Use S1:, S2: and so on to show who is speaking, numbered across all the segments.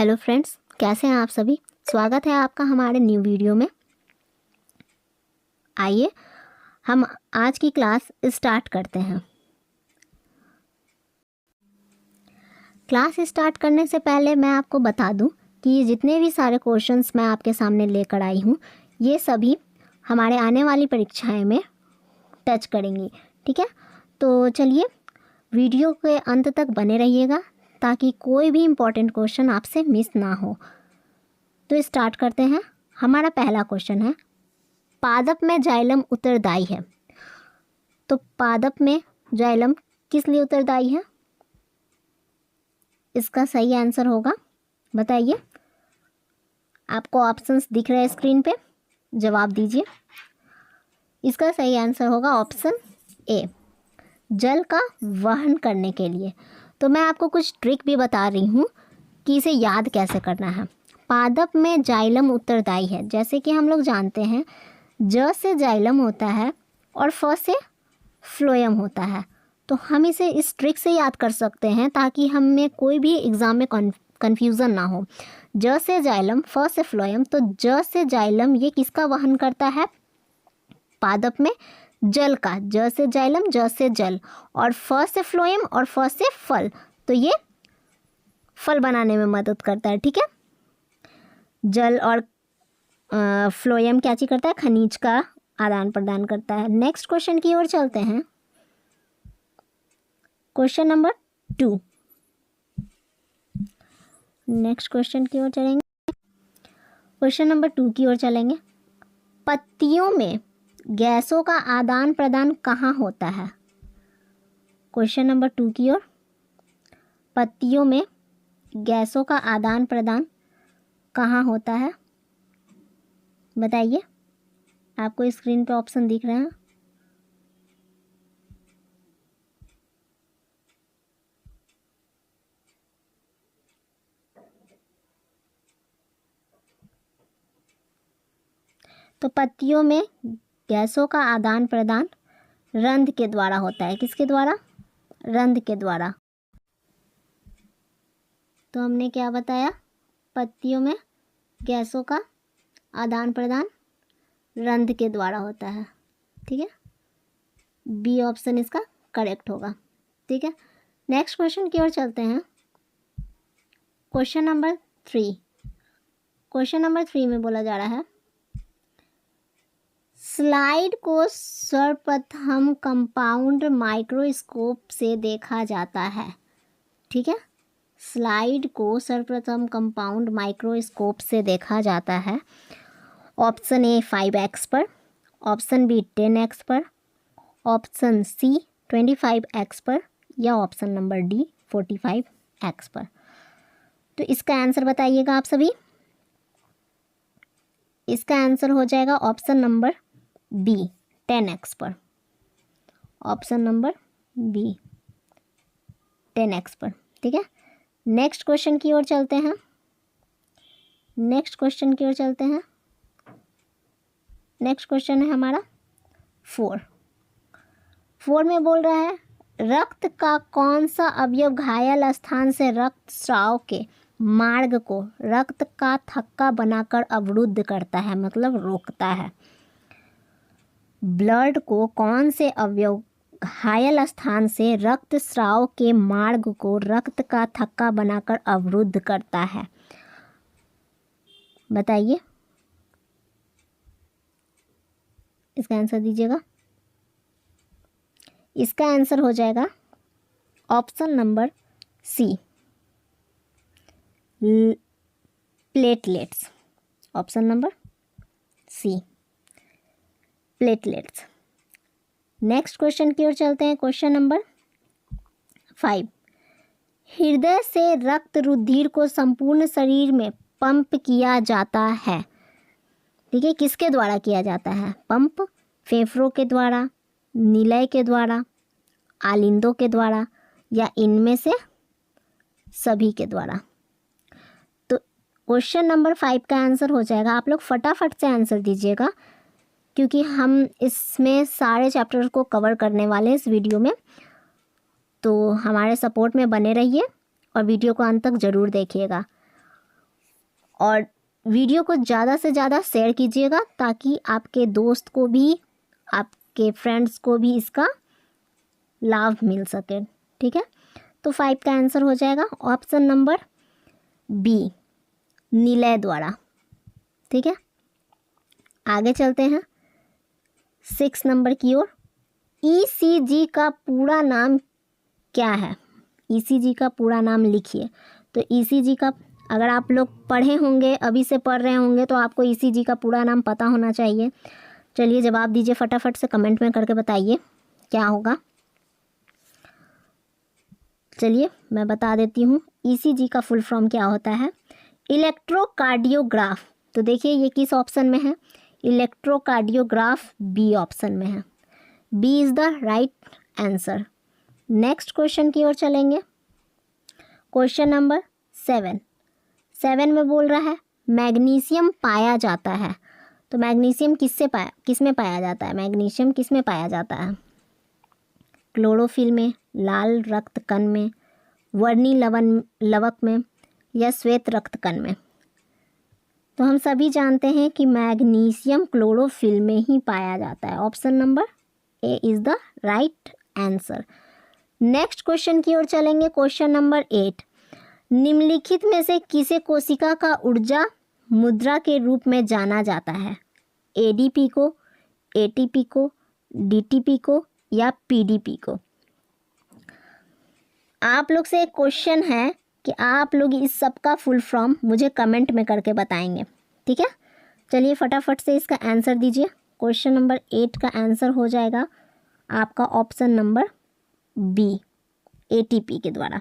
S1: Hello friends, कैसे हैं आप सभी। स्वागत है आपका हमारे न्यू वीडियो में। आइए हम आज की क्लास स्टार्ट करते हैं। क्लास स्टार्ट करने से पहले मैं आपको बता दूं कि जितने भी सारे क्वेश्चंस मैं आपके सामने लेकर आई हूं, ये सभी हमारे आने वाली परीक्षाएं में टच करेंगी। ठीक है, तो चलिए वीडियो के अंत तक बने रहिएगा ताकि कोई भी इम्पोर्टेंट क्वेश्चन आपसे मिस ना हो। तो स्टार्ट करते हैं। हमारा पहला क्वेश्चन है, पादप में जाइलम उत्तरदायी है। तो पादप में जाइलम किस लिए उत्तरदायी है? इसका सही आंसर होगा, बताइए। आपको ऑप्शंस दिख रहे हैं स्क्रीन पे, जवाब दीजिए। इसका सही आंसर होगा ऑप्शन ए, जल का वहन करने के लिए। तो मैं आपको कुछ ट्रिक भी बता रही हूँ कि इसे याद कैसे करना है। पादप में जाइलम उत्तरदायी है, जैसे कि हम लोग जानते हैं ज से जाइलम होता है और फ से फ्लोएम होता है। तो हम इसे इस ट्रिक से याद कर सकते हैं ताकि हमें कोई भी एग्ज़ाम में कन्फ्यूज़न ना हो। ज से जाइलम, फ से फ्लोएम। तो ज से जाइलम ये किसका वहन करता है? पादप में जल का। ज से जाइलम, ज से जल, और फ से फ्लोएम और फ से फल। तो ये फल बनाने में मदद करता है। ठीक है, जल और फ्लोएम क्या चीज करता है? खनिज का आदान प्रदान करता है। नेक्स्ट क्वेश्चन की ओर चलते हैं। Question number 2। नेक्स्ट क्वेश्चन की ओर चलेंगे। क्वेश्चन नंबर 2 की ओर चलेंगे। पत्तियों में गैसों का आदान प्रदान कहाँ होता है? क्वेश्चन नंबर 2 की ओर। पत्तियों में गैसों का आदान प्रदान कहाँ होता है? बताइए। आपको स्क्रीन पे ऑप्शन दिख रहे हैं। तो पत्तियों में गैसों का आदान प्रदान रंध्र के द्वारा होता है। किसके द्वारा? रंध्र के द्वारा। तो हमने क्या बताया? पत्तियों में गैसों का आदान प्रदान रंध्र के द्वारा होता है। ठीक है, बी ऑप्शन इसका करेक्ट होगा। ठीक है, नेक्स्ट क्वेश्चन की ओर चलते हैं। Question number 3। क्वेश्चन नंबर 3 में बोला जा रहा है, स्लाइड को सर्वप्रथम कंपाउंड माइक्रोस्कोप से देखा जाता है। ठीक है, स्लाइड को सर्वप्रथम कंपाउंड माइक्रोस्कोप से देखा जाता है। ऑप्शन ए 5x पर, ऑप्शन बी 10x पर, ऑप्शन सी 25x पर, या ऑप्शन नंबर डी 45x पर। तो इसका आंसर बताइएगा आप सभी। इसका आंसर हो जाएगा ऑप्शन नंबर बी 10x पर। ऑप्शन नंबर बी 10x पर। ठीक है, नेक्स्ट क्वेश्चन की ओर चलते हैं। नेक्स्ट क्वेश्चन की ओर चलते हैं। नेक्स्ट क्वेश्चन है हमारा 4 में बोल रहा है, रक्त का कौन सा अवयव घायल स्थान से रक्त स्राव के मार्ग को रक्त का थक्का बनाकर अवरुद्ध करता है, मतलब रोकता है। ब्लड को कौन से अवयव घायल स्थान से रक्त स्राव के मार्ग को रक्त का थक्का बनाकर अवरुद्ध करता है? बताइए, इसका आंसर दीजिएगा। इसका आंसर हो जाएगा option number C, platelets. Option number C, platelets. Next question की ओर चलते हैं। क्वेश्चन नंबर 5, हृदय से रक्त रुधिर को संपूर्ण शरीर में पंप किया जाता है। ठीक है, किसके द्वारा किया जाता है पंप? फेफड़ों के द्वारा, निलय के द्वारा, आलिंदों के द्वारा, या इनमें से सभी के द्वारा? तो क्वेश्चन नंबर 5 का आंसर हो जाएगा, आप लोग फटाफट से आंसर दीजिएगा क्योंकि हम इसमें सारे चैप्टर्स को कवर करने वाले हैं इस वीडियो में। तो हमारे सपोर्ट में बने रहिए और वीडियो को अंत तक ज़रूर देखिएगा। और वीडियो को ज़्यादा से ज़्यादा शेयर कीजिएगा ताकि आपके दोस्त को भी, आपके फ्रेंड्स को भी इसका लाभ मिल सके। ठीक है, तो 5 का आंसर हो जाएगा ऑप्शन नंबर बी, निलय द्वारा। ठीक है, आगे चलते हैं 6 नंबर की ओर। ईसीजी का पूरा नाम क्या है? ईसीजी का पूरा नाम लिखिए। तो ईसीजी का, अगर आप लोग पढ़े होंगे, अभी से पढ़ रहे होंगे, तो आपको ईसीजी का पूरा नाम पता होना चाहिए। चलिए जवाब दीजिए फटाफट से, कमेंट में करके बताइए क्या होगा। चलिए मैं बता देती हूँ, ईसीजी का फुल फॉर्म क्या होता है? इलेक्ट्रोकार्डियोग्राफ। तो देखिए ये किस ऑप्शन में है? इलेक्ट्रोकार्डियोग्राफ बी ऑप्शन में है। B is the right answer. Next question की ओर चलेंगे। क्वेश्चन नंबर 7 में बोल रहा है मैग्नीशियम पाया जाता है। तो मैग्नीशियम किसमें पाया जाता है? मैग्नीशियम किस में पाया जाता है? क्लोरोफिल में, लाल रक्त कण में, वर्णी लवक में, या श्वेत रक्त कण में? तो हम सभी जानते हैं कि मैग्नीशियम क्लोरोफिल में ही पाया जाता है। Option number A is the right answer. Next question की ओर चलेंगे। क्वेश्चन नंबर 8, निम्नलिखित में से किसे कोशिका का ऊर्जा मुद्रा के रूप में जाना जाता है? एडीपी को, एटीपी को, डीटीपी को, या पीडीपी को? आप लोग से एक क्वेश्चन है कि आप लोग इस सब का फुल फॉर्म मुझे कमेंट में करके बताएंगे। ठीक है, चलिए फटाफट से इसका आंसर दीजिए। क्वेश्चन नंबर 8 का आंसर हो जाएगा आपका ऑप्शन नंबर बी, एटीपी के द्वारा।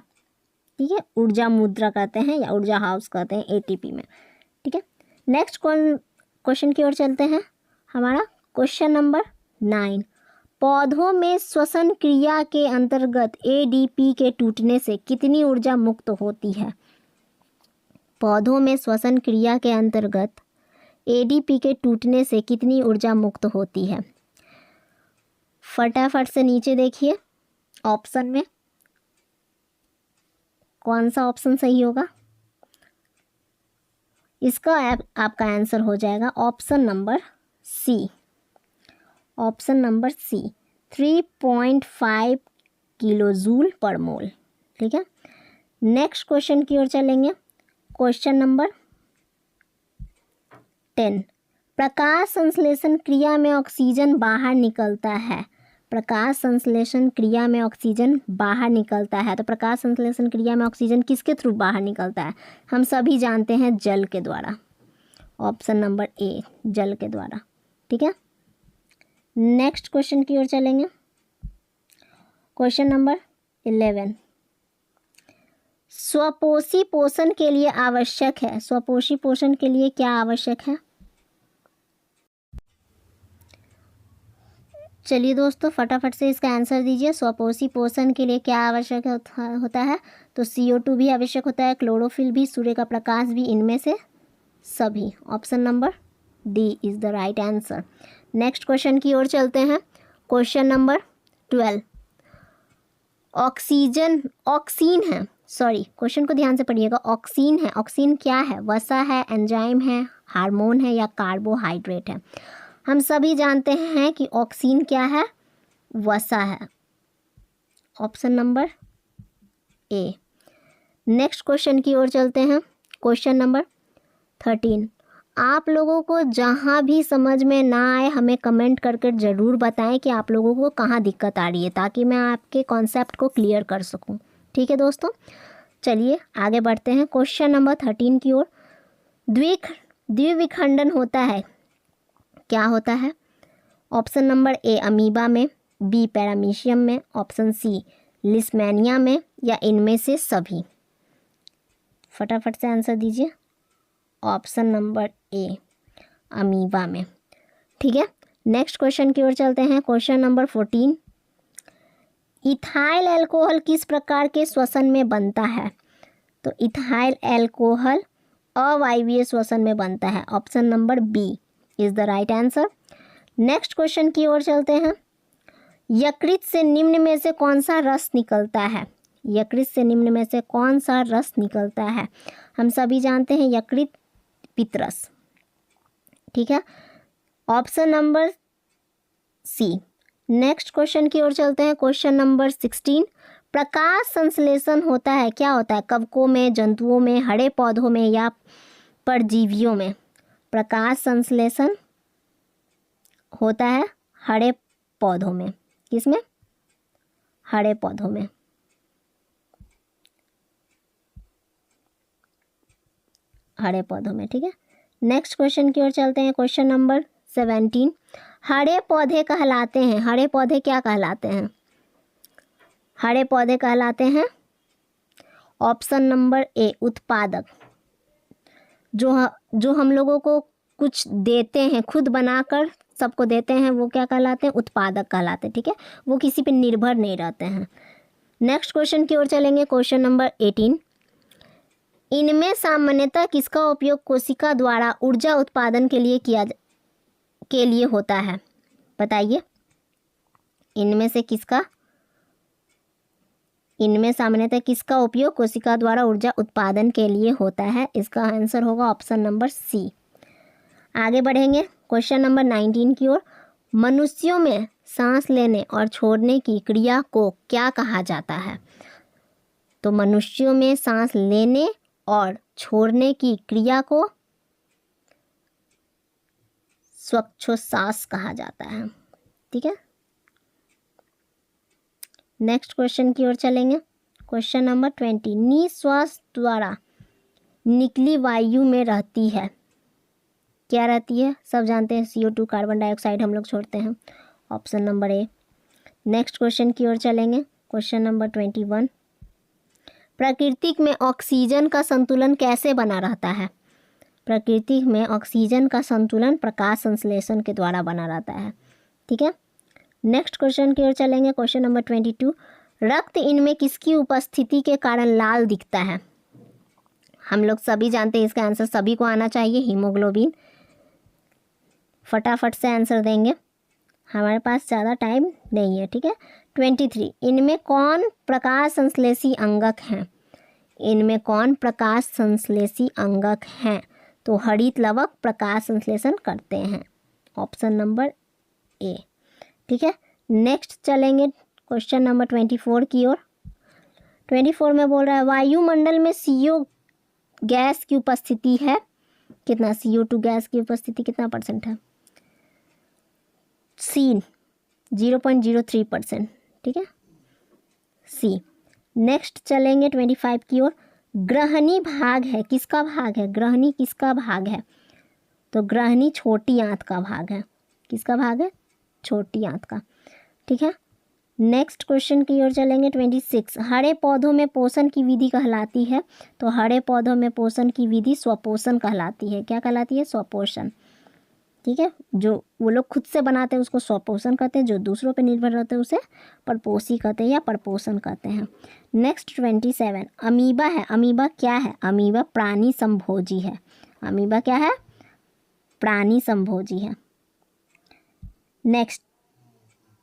S1: ठीक है, ऊर्जा मुद्रा कहते हैं या ऊर्जा हाउस कहते हैं एटीपी में। ठीक है, नेक्स्ट क्वेश्चन की ओर चलते हैं। हमारा क्वेश्चन नंबर 9, पौधों में श्वसन क्रिया के अंतर्गत एडीपी के टूटने से कितनी ऊर्जा मुक्त होती है? पौधों में श्वसन क्रिया के अंतर्गत एडीपी के टूटने से कितनी ऊर्जा मुक्त होती है? फटाफट से नीचे देखिए ऑप्शन में कौन सा ऑप्शन सही होगा। इसका आपका आंसर हो जाएगा option number C. Option number C, 3.5 kilo joule per mole. ठीक है, नेक्स्ट क्वेश्चन की ओर चलेंगे। क्वेश्चन नंबर 10, प्रकाश संश्लेषण क्रिया में ऑक्सीजन बाहर निकलता है। प्रकाश संश्लेषण क्रिया में ऑक्सीजन बाहर निकलता है। तो प्रकाश संश्लेषण क्रिया में ऑक्सीजन किसके थ्रू बाहर निकलता है? हम सभी जानते हैं जल के द्वारा। ऑप्शन नंबर ए, जल के द्वारा। ठीक है, नेक्स्ट क्वेश्चन की ओर चलेंगे। क्वेश्चन नंबर 11, स्वपोषी पोषण के लिए आवश्यक है। स्वपोषी पोषण के लिए क्या आवश्यक है? चलिए दोस्तों फटाफट से इसका आंसर दीजिए। स्वपोषी पोषण के लिए क्या आवश्यक होता है? तो CO2 भी आवश्यक होता है, क्लोरोफिल भी, सूर्य का प्रकाश भी, इनमें से सभी। Option number D is the right answer. Next question की ओर चलते हैं। क्वेश्चन नंबर 12, ऑक्सीन है, सॉरी क्वेश्चन को ध्यान से पढ़िएगा। ऑक्सीन है, ऑक्सीन क्या है? वसा है, एंजाइम है, हार्मोन है, या कार्बोहाइड्रेट है? हम सभी जानते हैं कि ऑक्सीन क्या है? वसा है। Option number A. Next question की ओर चलते हैं। क्वेश्चन नंबर 13, आप लोगों को जहाँ भी समझ में ना आए हमें कमेंट करके ज़रूर बताएं कि आप लोगों को कहाँ दिक्कत आ रही है, ताकि मैं आपके कॉन्सेप्ट को क्लियर कर सकूं। ठीक है दोस्तों, चलिए आगे बढ़ते हैं क्वेश्चन नंबर 13 की ओर। द्विविखंडन होता है, क्या होता है? ऑप्शन नंबर ए, अमीबा में, बी, पैरामीशियम में, ऑप्शन सी, लिस्मेनिया में, या इनमें से सभी? फटाफट से आंसर दीजिए। ऑप्शन नंबर ए, अमीबा में। ठीक है, नेक्स्ट क्वेश्चन की ओर चलते हैं। क्वेश्चन नंबर 14, इथाइल अल्कोहल किस प्रकार के श्वसन में बनता है? तो इथाइल अल्कोहल अवायवीय श्वसन में बनता है। Option number B is the right answer. Next question की ओर चलते हैं। यकृत से निम्न में से कौन सा रस निकलता है? यकृत से निम्न में से कौन सा रस निकलता है? हम सभी जानते हैं यकृत पितरस। ठीक है, option number C. Next question की ओर चलते हैं। क्वेश्चन नंबर 16, प्रकाश संश्लेषण होता है, क्या होता है? कवकों में, जंतुओं में, हरे पौधों में या परजीवियों में? प्रकाश संश्लेषण होता है हरे पौधों में। किसमें? हरे पौधों में। हरे पौधों में। ठीक है, नेक्स्ट क्वेश्चन की ओर चलते हैं। क्वेश्चन नंबर 17, हरे पौधे कहलाते हैं, हरे पौधे क्या कहलाते हैं? हरे पौधे कहलाते हैं ऑप्शन नंबर ए उत्पादक। जो हम लोगों को कुछ देते हैं, खुद बनाकर सबको देते हैं, वो क्या कहलाते हैं? उत्पादक कहलाते हैं। ठीक है, वो किसी पे निर्भर नहीं रहते हैं। नेक्स्ट क्वेश्चन की ओर चलेंगे। क्वेश्चन नंबर 18, इनमें सामान्यतः किसका उपयोग कोशिका द्वारा ऊर्जा उत्पादन के लिए होता है? बताइए, इनमें सामान्यतः किसका उपयोग कोशिका द्वारा ऊर्जा उत्पादन के लिए होता है? इसका आंसर होगा ऑप्शन नंबर सी। आगे बढ़ेंगे क्वेश्चन नंबर 19 की ओर। मनुष्यों में सांस लेने और छोड़ने की क्रिया को क्या कहा जाता है? तो मनुष्यों में सांस लेने और छोड़ने की क्रिया को श्वासोच्छ्वास कहा जाता है। ठीक है, नेक्स्ट क्वेश्चन की ओर चलेंगे। क्वेश्चन नंबर 20, निश्वास द्वारा निकली वायु में रहती है, क्या रहती है? सब जानते हैं, CO2 कार्बन डाइऑक्साइड हम लोग छोड़ते हैं। Option number A. Next question की ओर चलेंगे। क्वेश्चन नंबर 21, प्रकृति में ऑक्सीजन का संतुलन कैसे बना रहता है? प्रकृति में ऑक्सीजन का संतुलन प्रकाश संश्लेषण के द्वारा बना रहता है। ठीक है, नेक्स्ट क्वेश्चन की ओर चलेंगे। क्वेश्चन नंबर 22, रक्त इनमें किसकी उपस्थिति के कारण लाल दिखता है? हम लोग सभी जानते हैं, इसका आंसर सभी को आना चाहिए, हीमोग्लोबिन। फटाफट से आंसर देंगे, हमारे पास ज़्यादा टाइम नहीं है। ठीक है, 23, इनमें कौन प्रकाश संश्लेषी अंगक हैं? इनमें कौन प्रकाश संश्लेषी अंगक हैं? तो हरित लवक प्रकाश संश्लेषण करते हैं। ऑप्शन नंबर ए। ठीक है, नेक्स्ट चलेंगे क्वेश्चन नंबर 24 की ओर। 24 में बोल रहा है वायुमंडल में CO गैस की उपस्थिति है कितना? CO2 गैस की उपस्थिति कितना % है? सी 0.03%। ठीक है, सी। नेक्स्ट चलेंगे 25 की ओर। ग्रहणी भाग है, किसका भाग है? ग्रहणी किसका भाग है? तो ग्रहणी छोटी आंत का भाग है। किसका भाग है? छोटी आंत का। ठीक है, नेक्स्ट क्वेश्चन की ओर चलेंगे। 26, हरे पौधों में पोषण की विधि कहलाती है? तो हरे पौधों में पोषण की विधि स्वपोषण कहलाती है। क्या कहलाती है? स्वपोषण। ठीक है, जो वो लोग खुद से बनाते हैं उसको स्वपोषण कहते हैं, जो दूसरों पर निर्भर रहते हैं उसे परपोषी कहते हैं या परपोषण कहते हैं। नेक्स्ट 27, अमीबा है। अमीबा क्या है? अमीबा प्राणी संभोजी है। अमीबा क्या है? प्राणी संभोजी है। नेक्स्ट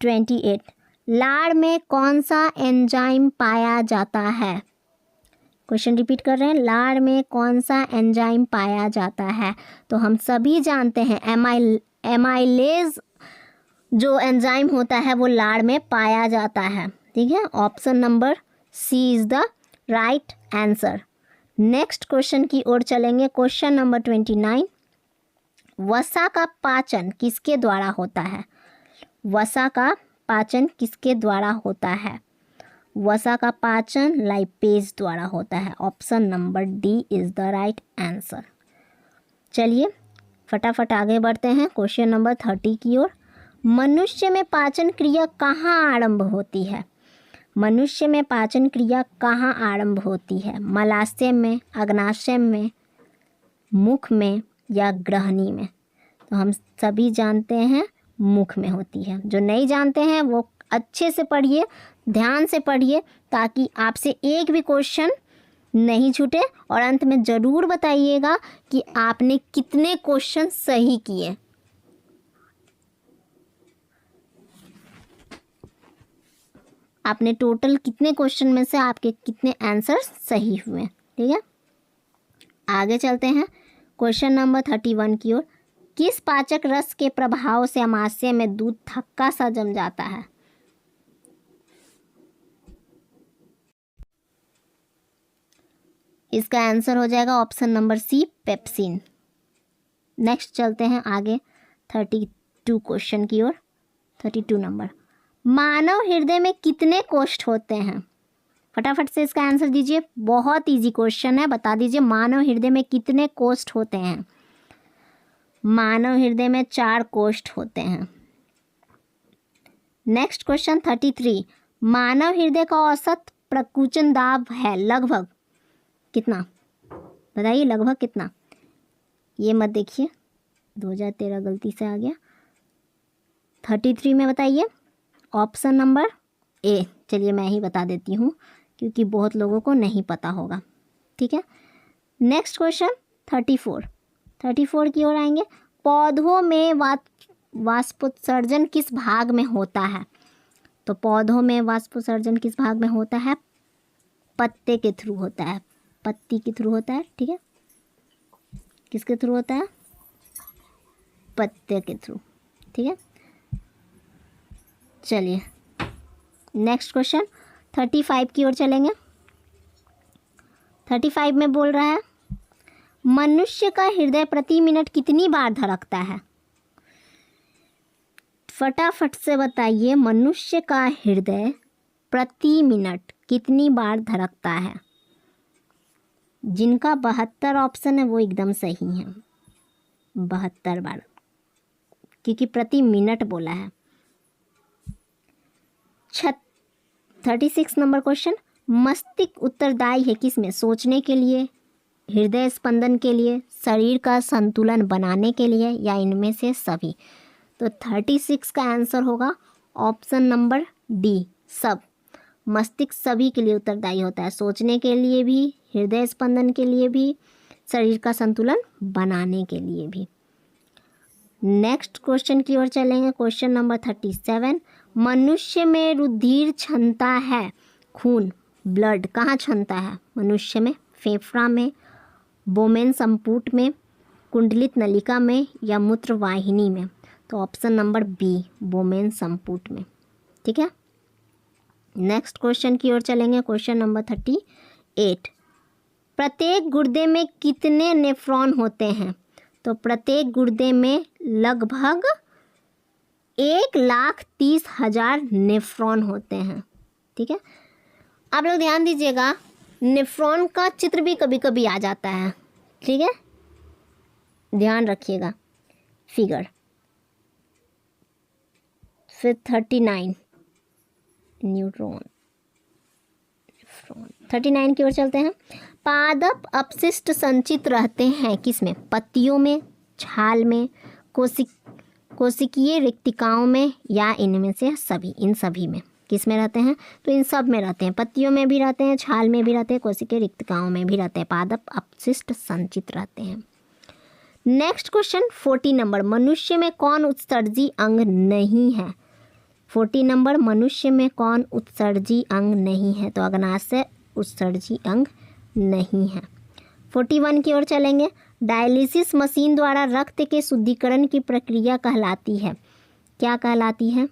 S1: 28, लार में कौन सा एंजाइम पाया जाता है? क्वेश्चन रिपीट कर रहे हैं, लार में कौन सा एंजाइम पाया जाता है? तो हम सभी जानते हैं एमाइलेज जो एंजाइम होता है वो लार में पाया जाता है। ठीक है, option number C is the right answer. Next question की ओर चलेंगे। क्वेश्चन नंबर 29, वसा का पाचन किसके द्वारा होता है? वसा का पाचन किसके द्वारा होता है? वसा का पाचन लाइपेज द्वारा होता है। Option number D is the right answer. चलिए फटाफट आगे बढ़ते हैं क्वेश्चन नंबर 30 की ओर। मनुष्य में पाचन क्रिया कहाँ आरंभ होती है? मनुष्य में पाचन क्रिया कहाँ आरंभ होती है? मलाशय में, अग्नाशय में, मुख में या ग्रहणी में? तो हम सभी जानते हैं मुख में होती है। जो नहीं जानते हैं वो अच्छे से पढ़िए, ध्यान से पढ़िए, ताकि आपसे एक भी क्वेश्चन नहीं छूटे और अंत में ज़रूर बताइएगा कि आपने कितने क्वेश्चन सही किए। आपने टोटल कितने क्वेश्चन में से आपके कितने आंसर सही हुए। ठीक है, आगे चलते हैं क्वेश्चन नंबर 31 की ओर, किस पाचक रस के प्रभाव से अमाशय में दूध थक्का सा जम जाता है? इसका आंसर हो जाएगा option number C, pepsin. Next चलते हैं आगे 32 क्वेश्चन की ओर। 32 नंबर, मानव हृदय में कितने कोष्ठ होते हैं? फटाफट से इसका आंसर दीजिए, बहुत इजी क्वेश्चन है, बता दीजिए मानव हृदय में कितने कोष्ठ होते हैं? मानव हृदय में 4 कोष्ठ होते हैं। नेक्स्ट क्वेश्चन 33, मानव हृदय का औसत प्रकुंचन दाब है लगभग कितना? बताइए लगभग कितना? ये मत देखिए, 2013 गलती से आ गया। 33 में बताइए, ऑप्शन नंबर ए। चलिए मैं ही बता देती हूँ क्योंकि बहुत लोगों को नहीं पता होगा, ठीक है। नेक्स्ट क्वेश्चन 34 की ओर आएंगे। पौधों में वाष्पोत्सर्जन किस भाग में होता है? तो पौधों में वाष्पोत्सर्जन किस भाग में होता है? पत्ते के थ्रू होता है, पत्ती के थ्रू होता है, ठीक है। किसके थ्रू होता है? पत्ते के थ्रू, ठीक है। चलिए नेक्स्ट क्वेश्चन 35 की ओर चलेंगे। 35 में बोल रहा है, मनुष्य का हृदय प्रति मिनट कितनी बार धड़कता है? फटाफट से बताइए, मनुष्य का हृदय प्रति मिनट कितनी बार धड़कता है? जिनका 72 ऑप्शन है वो एकदम सही है, 72 बार, क्योंकि प्रति मिनट बोला है। 36 नंबर क्वेश्चन, मस्तिष्क उत्तरदायी है किसमें? सोचने के लिए, हृदय स्पंदन के लिए, शरीर का संतुलन बनाने के लिए, या इनमें से सभी? तो 36 का आंसर होगा ऑप्शन नंबर डी, सब। मस्तिष्क सभी के लिए उत्तरदायी होता है, सोचने के लिए भी, हृदय स्पंदन के लिए भी, शरीर का संतुलन बनाने के लिए भी। नेक्स्ट क्वेश्चन की ओर चलेंगे। क्वेश्चन नंबर 37, मनुष्य में रुधिर क्षमता है, खून, ब्लड कहाँ क्षमता है मनुष्य में? फेफड़ा में, बोमेन संपुट में, कुंडलित नलिका में, या मूत्र वाहिनी में? तो ऑप्शन नंबर बी, बोमेन संपुट में, ठीक है। नेक्स्ट क्वेश्चन की ओर चलेंगे। क्वेश्चन नंबर 38, प्रत्येक गुर्दे में कितने नेफ्रॉन होते हैं? तो प्रत्येक गुर्दे में लगभग 1,30,000 नेफ्रॉन होते हैं, ठीक है। आप लोग ध्यान दीजिएगा, नेफ्रॉन का चित्र भी कभी कभी आ जाता है, ठीक है, ध्यान रखिएगा। फिगर फिर 39, न्यूट्रॉन, 39 की ओर चलते हैं। पादप अपशिष्ट संचित रहते हैं किसमें? पत्तियों में, छाल में, कोशिकीय रिक्तिकाओं में, या इनमें से सभी? इन सभी में। किस में रहते हैं? तो इन सब में रहते हैं, पत्तियों में भी रहते हैं, छाल में भी रहते हैं, कोशिकीय रिक्तिकाओं में भी रहते हैं, पादप अपशिष्ट संचित रहते हैं। नेक्स्ट क्वेश्चन 40 नंबर, मनुष्य में कौन उत्सर्जी अंग नहीं है? 40 नंबर, मनुष्य में कौन उत्सर्जी अंग नहीं है? तो अग्नाशय उत्सर्जी अंग नहीं है। 41 की ओर चलेंगे। डायलिसिस मशीन द्वारा रक्त के शुद्धिकरण की प्रक्रिया कहलाती है, क्या कहलाती है?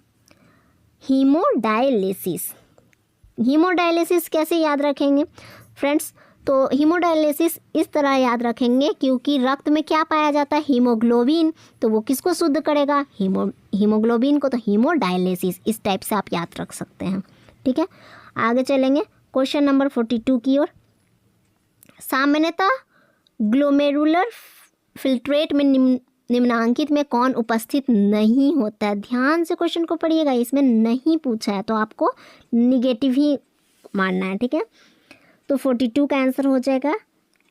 S1: हीमोडायलिसिस। हीमोडायलिसिस कैसे याद रखेंगे फ्रेंड्स? तो हीमोडायलिसिस इस तरह याद रखेंगे, क्योंकि रक्त में क्या पाया जाता है? हीमोग्लोबिन। तो वो किसको शुद्ध करेगा? हीमोग्लोबिन को। तो हीमोडायलिसिस इस टाइप से आप याद रख सकते हैं, ठीक है। आगे चलेंगे क्वेश्चन नंबर 42 की ओर। सामान्यतः ग्लोमेरुलर फिल्ट्रेट में निम्नांकित में कौन उपस्थित नहीं होता है? ध्यान से क्वेश्चन को पढ़िएगा, इसमें नहीं पूछा है तो आपको निगेटिव ही मानना है, ठीक है। तो 42 का आंसर हो जाएगा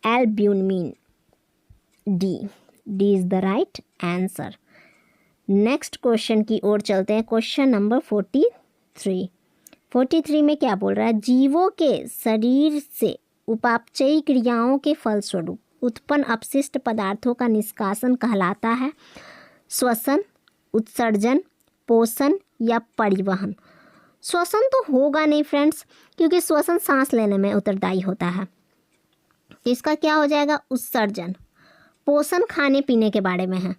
S1: albumin, D is the right answer. Next question की ओर चलते हैं। क्वेश्चन नंबर 43 में क्या बोल रहा है? जीवों के शरीर से उपापचयी क्रियाओं के फलस्वरूप उत्पन्न अपशिष्ट पदार्थों का निष्कासन कहलाता है श्वसन, उत्सर्जन, पोषण या परिवहन? श्वसन तो होगा नहीं फ्रेंड्स, क्योंकि श्वसन सांस लेने में उत्तरदायी होता है। तो इसका क्या हो जाएगा? उत्सर्जन। पोषण खाने पीने के बारे में है,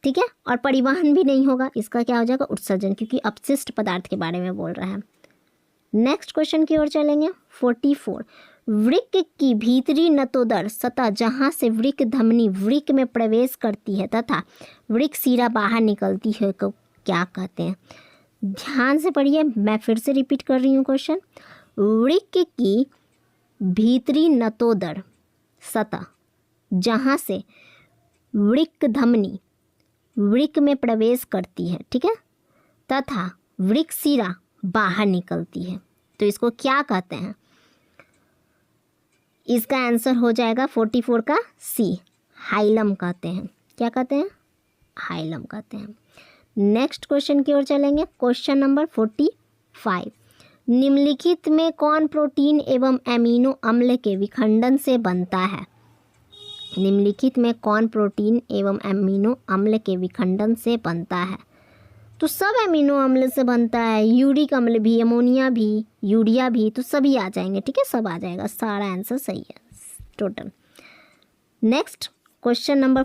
S1: ठीक है। और परिवहन भी नहीं होगा, इसका क्या हो जाएगा उत्सर्जन, क्योंकि अपशिष्ट पदार्थ के बारे में बोल रहा है। नेक्स्ट क्वेश्चन की ओर चलेंगे 44। वृक्क की भीतरी नतोदर सतह जहाँ से वृक्क धमनी वृक्क में प्रवेश करती है तथा वृक्क शिरा बाहर निकलती है को क्या कहते हैं? ध्यान से पढ़िए, मैं फिर से रिपीट कर रही हूँ क्वेश्चन। वृक्क की भीतरी नतोदर सतह जहाँ से वृक्क धमनी वृक्क में प्रवेश करती है, ठीक है, तथा वृक्क शिरा बाहर निकलती है, तो इसको क्या कहते हैं? इसका आंसर हो जाएगा 44 का सी, हाइलम कहते हैं। क्या कहते हैं? हाइलम कहते हैं। नेक्स्ट क्वेश्चन की ओर चलेंगे, क्वेश्चन नंबर 45। निम्नलिखित में कौन प्रोटीन एवं एमिनो अम्ल के विखंडन से बनता है? निम्नलिखित में कौन प्रोटीन एवं एमिनो अम्ल के विखंडन से बनता है? तो सब एमिनो अम्ल से बनता है, यूरिक अम्ल भी, अमोनिया भी, यूरिया भी, तो सभी आ जाएंगे, ठीक है, सब आ जाएगा, सारा आंसर सही है टोटल। नेक्स्ट क्वेश्चन नंबर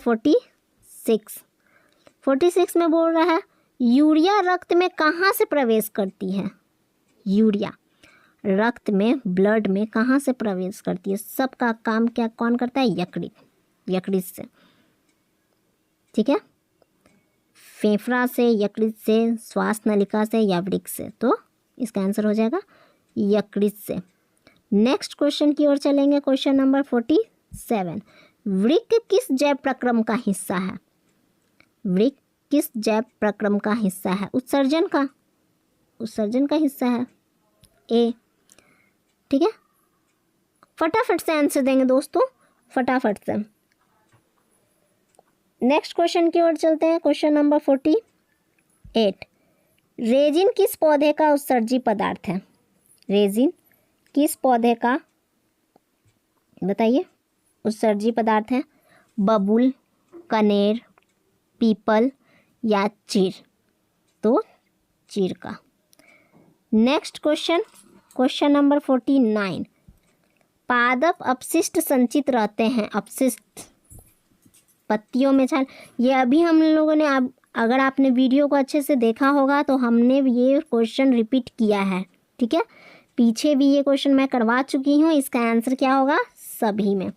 S1: 46 में बोल रहा है यूरिया रक्त में कहाँ से प्रवेश करती है? यूरिया रक्त में, ब्लड में कहाँ से प्रवेश करती है? सबका काम क्या कौन करता है? यकृत से, ठीक है, फेफड़ा से, यकृत से, श्वास नलिका से या वृक्क से, तो इसका आंसर हो जाएगा यकृत से। नेक्स्ट क्वेश्चन की ओर चलेंगे, क्वेश्चन नंबर 47। वृक्क किस जैव प्रक्रम का हिस्सा है? वृक्क किस जैव प्रक्रम का हिस्सा है? उत्सर्जन का हिस्सा है, ए, ठीक है। फटाफट से आंसर देंगे दोस्तों, फटाफट से। नेक्स्ट क्वेश्चन की ओर चलते हैं, क्वेश्चन नंबर 48। रेजिन किस पौधे का उत्सर्जी पदार्थ है? रेजिन किस पौधे का, बताइए, उत्सर्जी पदार्थ है? बबूल, कनेर, पीपल या चीड़, तो चीड़ का। Next question number 49। पादप अपशिष्ट संचित रहते हैं, अपशिष्ट पत्तियों में छाल, ये अभी हम लोगों ने, अगर आपने वीडियो को अच्छे से देखा होगा तो हमने ये क्वेश्चन रिपीट किया है, ठीक है, पीछे भी ये क्वेश्चन मैं करवा चुकी हूँ। इसका आंसर क्या होगा? सभी में,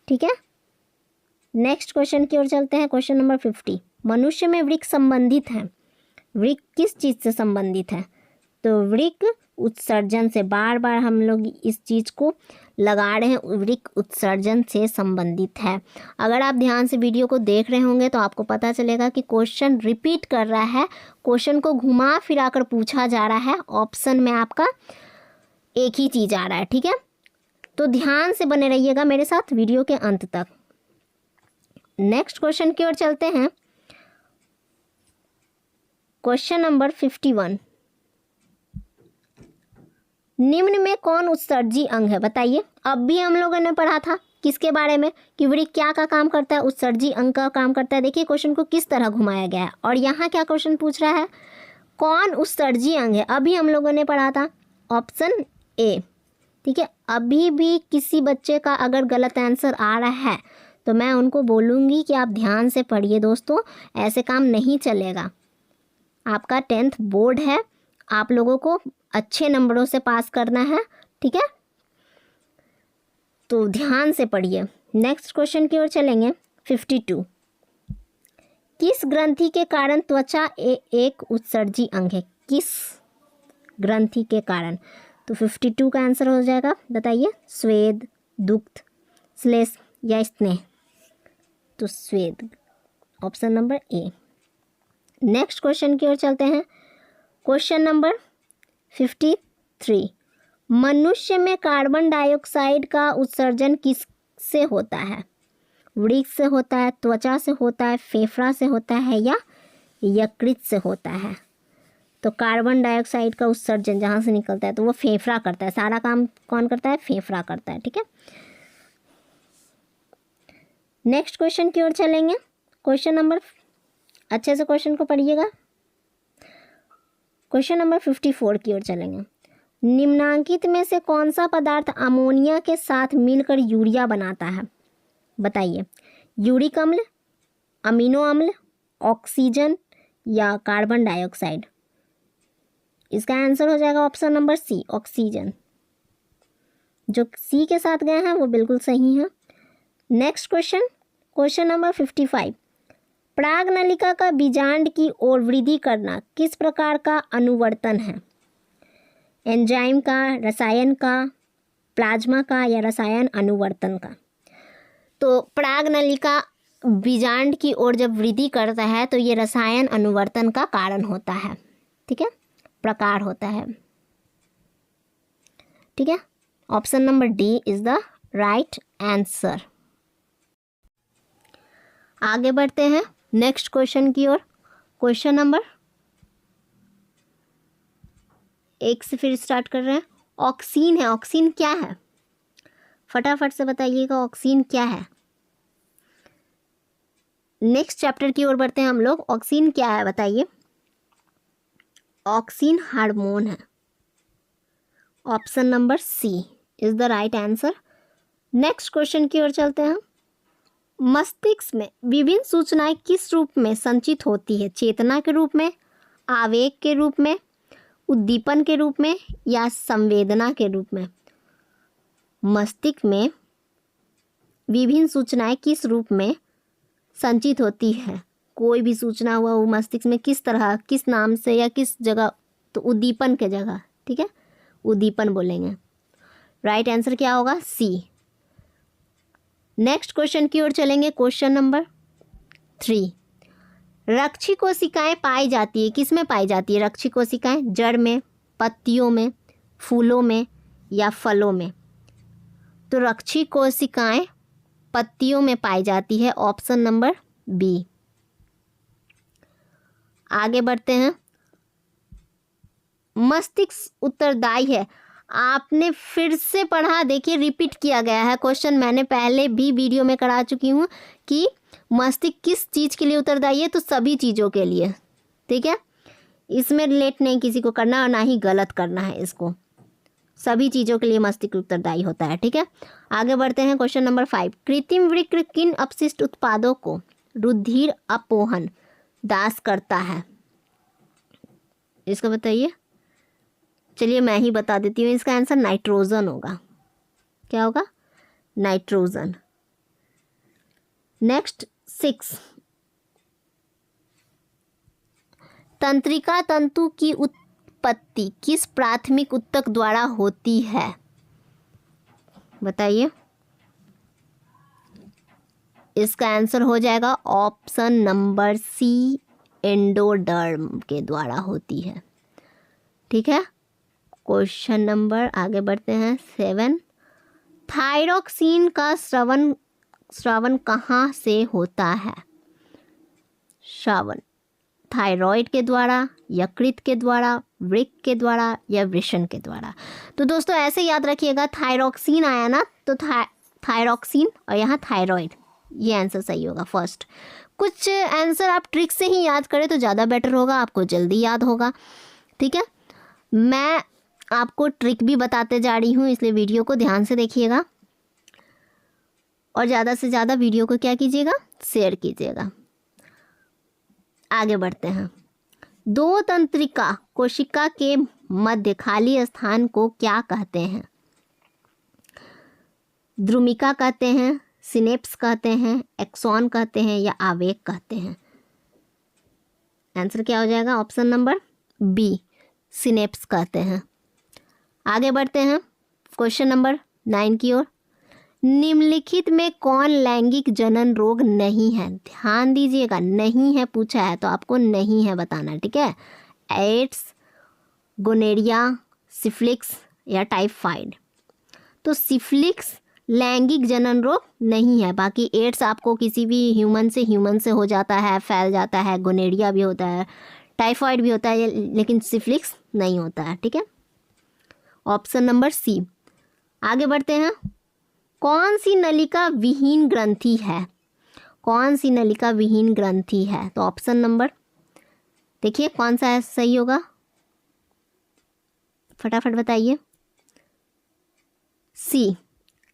S1: ठीक है। नेक्स्ट क्वेश्चन की ओर चलते हैं, क्वेश्चन नंबर 50। मनुष्य में वृक्क संबंधित है, वृक्क किस चीज़ से संबंधित है? तो वृक्क उत्सर्जन से, बार बार हम लोग इस चीज़ को लगा रहे हैं, वृक्क उत्सर्जन से संबंधित है। अगर आप ध्यान से वीडियो को देख रहे होंगे तो आपको पता चलेगा कि क्वेश्चन रिपीट कर रहा है, क्वेश्चन को घुमा फिरा कर पूछा जा रहा है, ऑप्शन में आपका एक ही चीज़ आ रहा है, ठीक है। तो ध्यान से बने रहिएगा मेरे साथ वीडियो के अंत तक। नेक्स्ट क्वेश्चन की ओर चलते हैं, क्वेश्चन नंबर 51। निम्न में कौन उत्सर्जी अंग है? बताइए। अब भी हम लोगों ने पढ़ा था किसके बारे में, कि वृक्क क्या का काम करता है? उत्सर्जी अंग का काम करता है। देखिए क्वेश्चन को किस तरह घुमाया गया है, और यहाँ क्या क्वेश्चन पूछ रहा है, कौन उत्सर्जी अंग है? अभी हम लोगों ने पढ़ा था ऑप्शन ए, ठीक है। अभी भी किसी बच्चे का अगर गलत आंसर आ रहा है तो मैं उनको बोलूँगी कि आप ध्यान से पढ़िए दोस्तों, ऐसे काम नहीं चलेगा। आपका 10th बोर्ड है, आप लोगों को अच्छे नंबरों से पास करना है, ठीक है, तो ध्यान से पढ़िए। नेक्स्ट क्वेश्चन की ओर चलेंगे, 52। किस ग्रंथि के कारण त्वचा एक उत्सर्जी अंग है? किस ग्रंथि के कारण? तो 52 का आंसर हो जाएगा, बताइए, स्वेद, दुग्ध, श्लेष्म या स्नेह, तो स्वेद, option number A. Next question की ओर चलते हैं, क्वेश्चन नंबर 53। मनुष्य में कार्बन डाइऑक्साइड का उत्सर्जन किससे होता है? वृक्क से होता है, त्वचा से होता है, फेफड़ा से होता है या यकृत से होता है? तो कार्बन डाइऑक्साइड का उत्सर्जन जहाँ से निकलता है तो वो फेफड़ा करता है, सारा काम कौन करता है? फेफड़ा करता है, ठीक है। नेक्स्ट क्वेश्चन की ओर चलेंगे, क्वेश्चन नंबर, अच्छे से क्वेश्चन को पढ़िएगा, क्वेश्चन नंबर 54 की ओर चलेंगे। निम्नांकित में से कौन सा पदार्थ अमोनिया के साथ मिलकर यूरिया बनाता है? बताइए। यूरिक अम्ल, अमीनो अम्ल, ऑक्सीजन या कार्बन डाइऑक्साइड? इसका आंसर हो जाएगा ऑप्शन नंबर सी, ऑक्सीजन। जो सी के साथ गए हैं वो बिल्कुल सही है। Next question, question number 55। पराग नलिका का बीजांड की ओर वृद्धि करना किस प्रकार का अनुवर्तन है? एंजाइम का, रसायन का, प्लाज्मा का या रसायन अनुवर्तन का? तो पराग नलिका बीजांड की ओर जब वृद्धि करता है तो ये रसायन अनुवर्तन का कारण होता है, ठीक है, प्रकार होता है, ठीक है। Option number D is the right answer. आगे बढ़ते हैं नेक्स्ट क्वेश्चन की ओर। क्वेश्चन नंबर 1 से फिर स्टार्ट कर रहे हैं। ऑक्सीन है, ऑक्सीन क्या है? फटाफट से बताइएगा, ऑक्सीन क्या है? नेक्स्ट चैप्टर की ओर बढ़ते हैं हम लोग। ऑक्सीन क्या है बताइए? ऑक्सीन हार्मोन है। Option number C is the right answer. Next question की ओर चलते हैं। मस्तिष्क में विभिन्न सूचनाएं किस रूप में संचित होती है? चेतना के रूप में, आवेग के रूप में, उद्दीपन के रूप में या संवेदना के रूप में? मस्तिष्क में विभिन्न सूचनाएं किस रूप में संचित होती है? कोई भी सूचना हुआ वो मस्तिष्क में किस तरह, किस नाम से या किस जगह? तो उद्दीपन के जगह, ठीक है, उद्दीपन बोलेंगे। राइट आंसर क्या होगा? सी। नेक्स्ट क्वेश्चन की ओर चलेंगे। Question number 3। रक्षी कोशिकाएं पाई जाती है, किस में पाई जाती है रक्षी कोशिकाएं? जड़ में, पत्तियों में, फूलों में या फलों में? तो रक्षी कोशिकाएं पत्तियों में पाई जाती है। Option number B. आगे बढ़ते हैं। मस्तिष्क उत्तरदायी है, आपने फिर से पढ़ा, देखिए रिपीट किया गया है क्वेश्चन। मैंने पहले भी वीडियो में करा चुकी हूँ कि मस्तिष्क किस चीज़ के लिए उत्तरदायी है, तो सभी चीज़ों के लिए, ठीक है। इसमें रिलेट नहीं किसी को करना और ना ही गलत करना है इसको, सभी चीज़ों के लिए मस्तिष्क उत्तरदायी होता है, ठीक है। आगे बढ़ते हैं। Question number 5। कृत्रिम वृक्क किन अपशिष्ट उत्पादों को रुधिर अपोहन दास करता है? इसको बताइए। चलिए मैं ही बता देती हूँ, इसका आंसर नाइट्रोजन होगा। क्या होगा? नाइट्रोजन। नेक्स्ट 6। तंत्रिका तंतु की उत्पत्ति किस प्राथमिक ऊतक द्वारा होती है? बताइए। इसका आंसर हो जाएगा ऑप्शन नंबर सी, एंडोडर्म के द्वारा होती है, ठीक है। क्वेश्चन नंबर आगे बढ़ते हैं 7। थायरोक्सिन का श्रवण कहाँ से होता है? श्रवण थायराइड के द्वारा, यकृत के द्वारा, वृक्क के द्वारा या वृषण के द्वारा? तो दोस्तों ऐसे याद रखिएगा, थायरोक्सिन आया ना तो थायरोक्सिन और यहाँ थायराइड, ये आंसर सही होगा फर्स्ट। कुछ आंसर आप ट्रिक से ही याद करें तो ज़्यादा बेटर होगा, आपको जल्दी याद होगा, ठीक है। मैं आपको ट्रिक भी बताते जा रही हूँ, इसलिए वीडियो को ध्यान से देखिएगा और ज़्यादा से ज़्यादा वीडियो को क्या कीजिएगा? शेयर कीजिएगा। आगे बढ़ते हैं। दो तंत्रिका कोशिका के मध्य खाली स्थान को क्या कहते हैं? द्रुमिका कहते हैं, सिनेप्स कहते हैं, एक्सॉन कहते हैं या आवेग कहते हैं? आंसर क्या हो जाएगा? ऑप्शन नंबर बी, सिनेप्स कहते हैं। आगे बढ़ते हैं क्वेश्चन नंबर 9 की ओर। निम्नलिखित में कौन लैंगिक जनन रोग नहीं है? ध्यान दीजिएगा, नहीं है पूछा है तो आपको नहीं है बताना, ठीक है। एड्स, गोनेरिया, सिफिलिस या टाइफाइड? तो सिफिलिस लैंगिक जनन रोग नहीं है, बाकी एड्स आपको किसी भी ह्यूमन से हो जाता है, फैल जाता है, गोनेरिया भी होता है, टाइफाइड भी होता है, लेकिन सिफिलिस नहीं होता है, ठीक है। Option number C. आगे बढ़ते हैं। कौन सी नलिका विहीन ग्रंथि है? कौन सी नलिका विहीन ग्रंथि है? तो ऑप्शन नंबर देखिए कौन सा सही होगा, फटाफट बताइए। सी,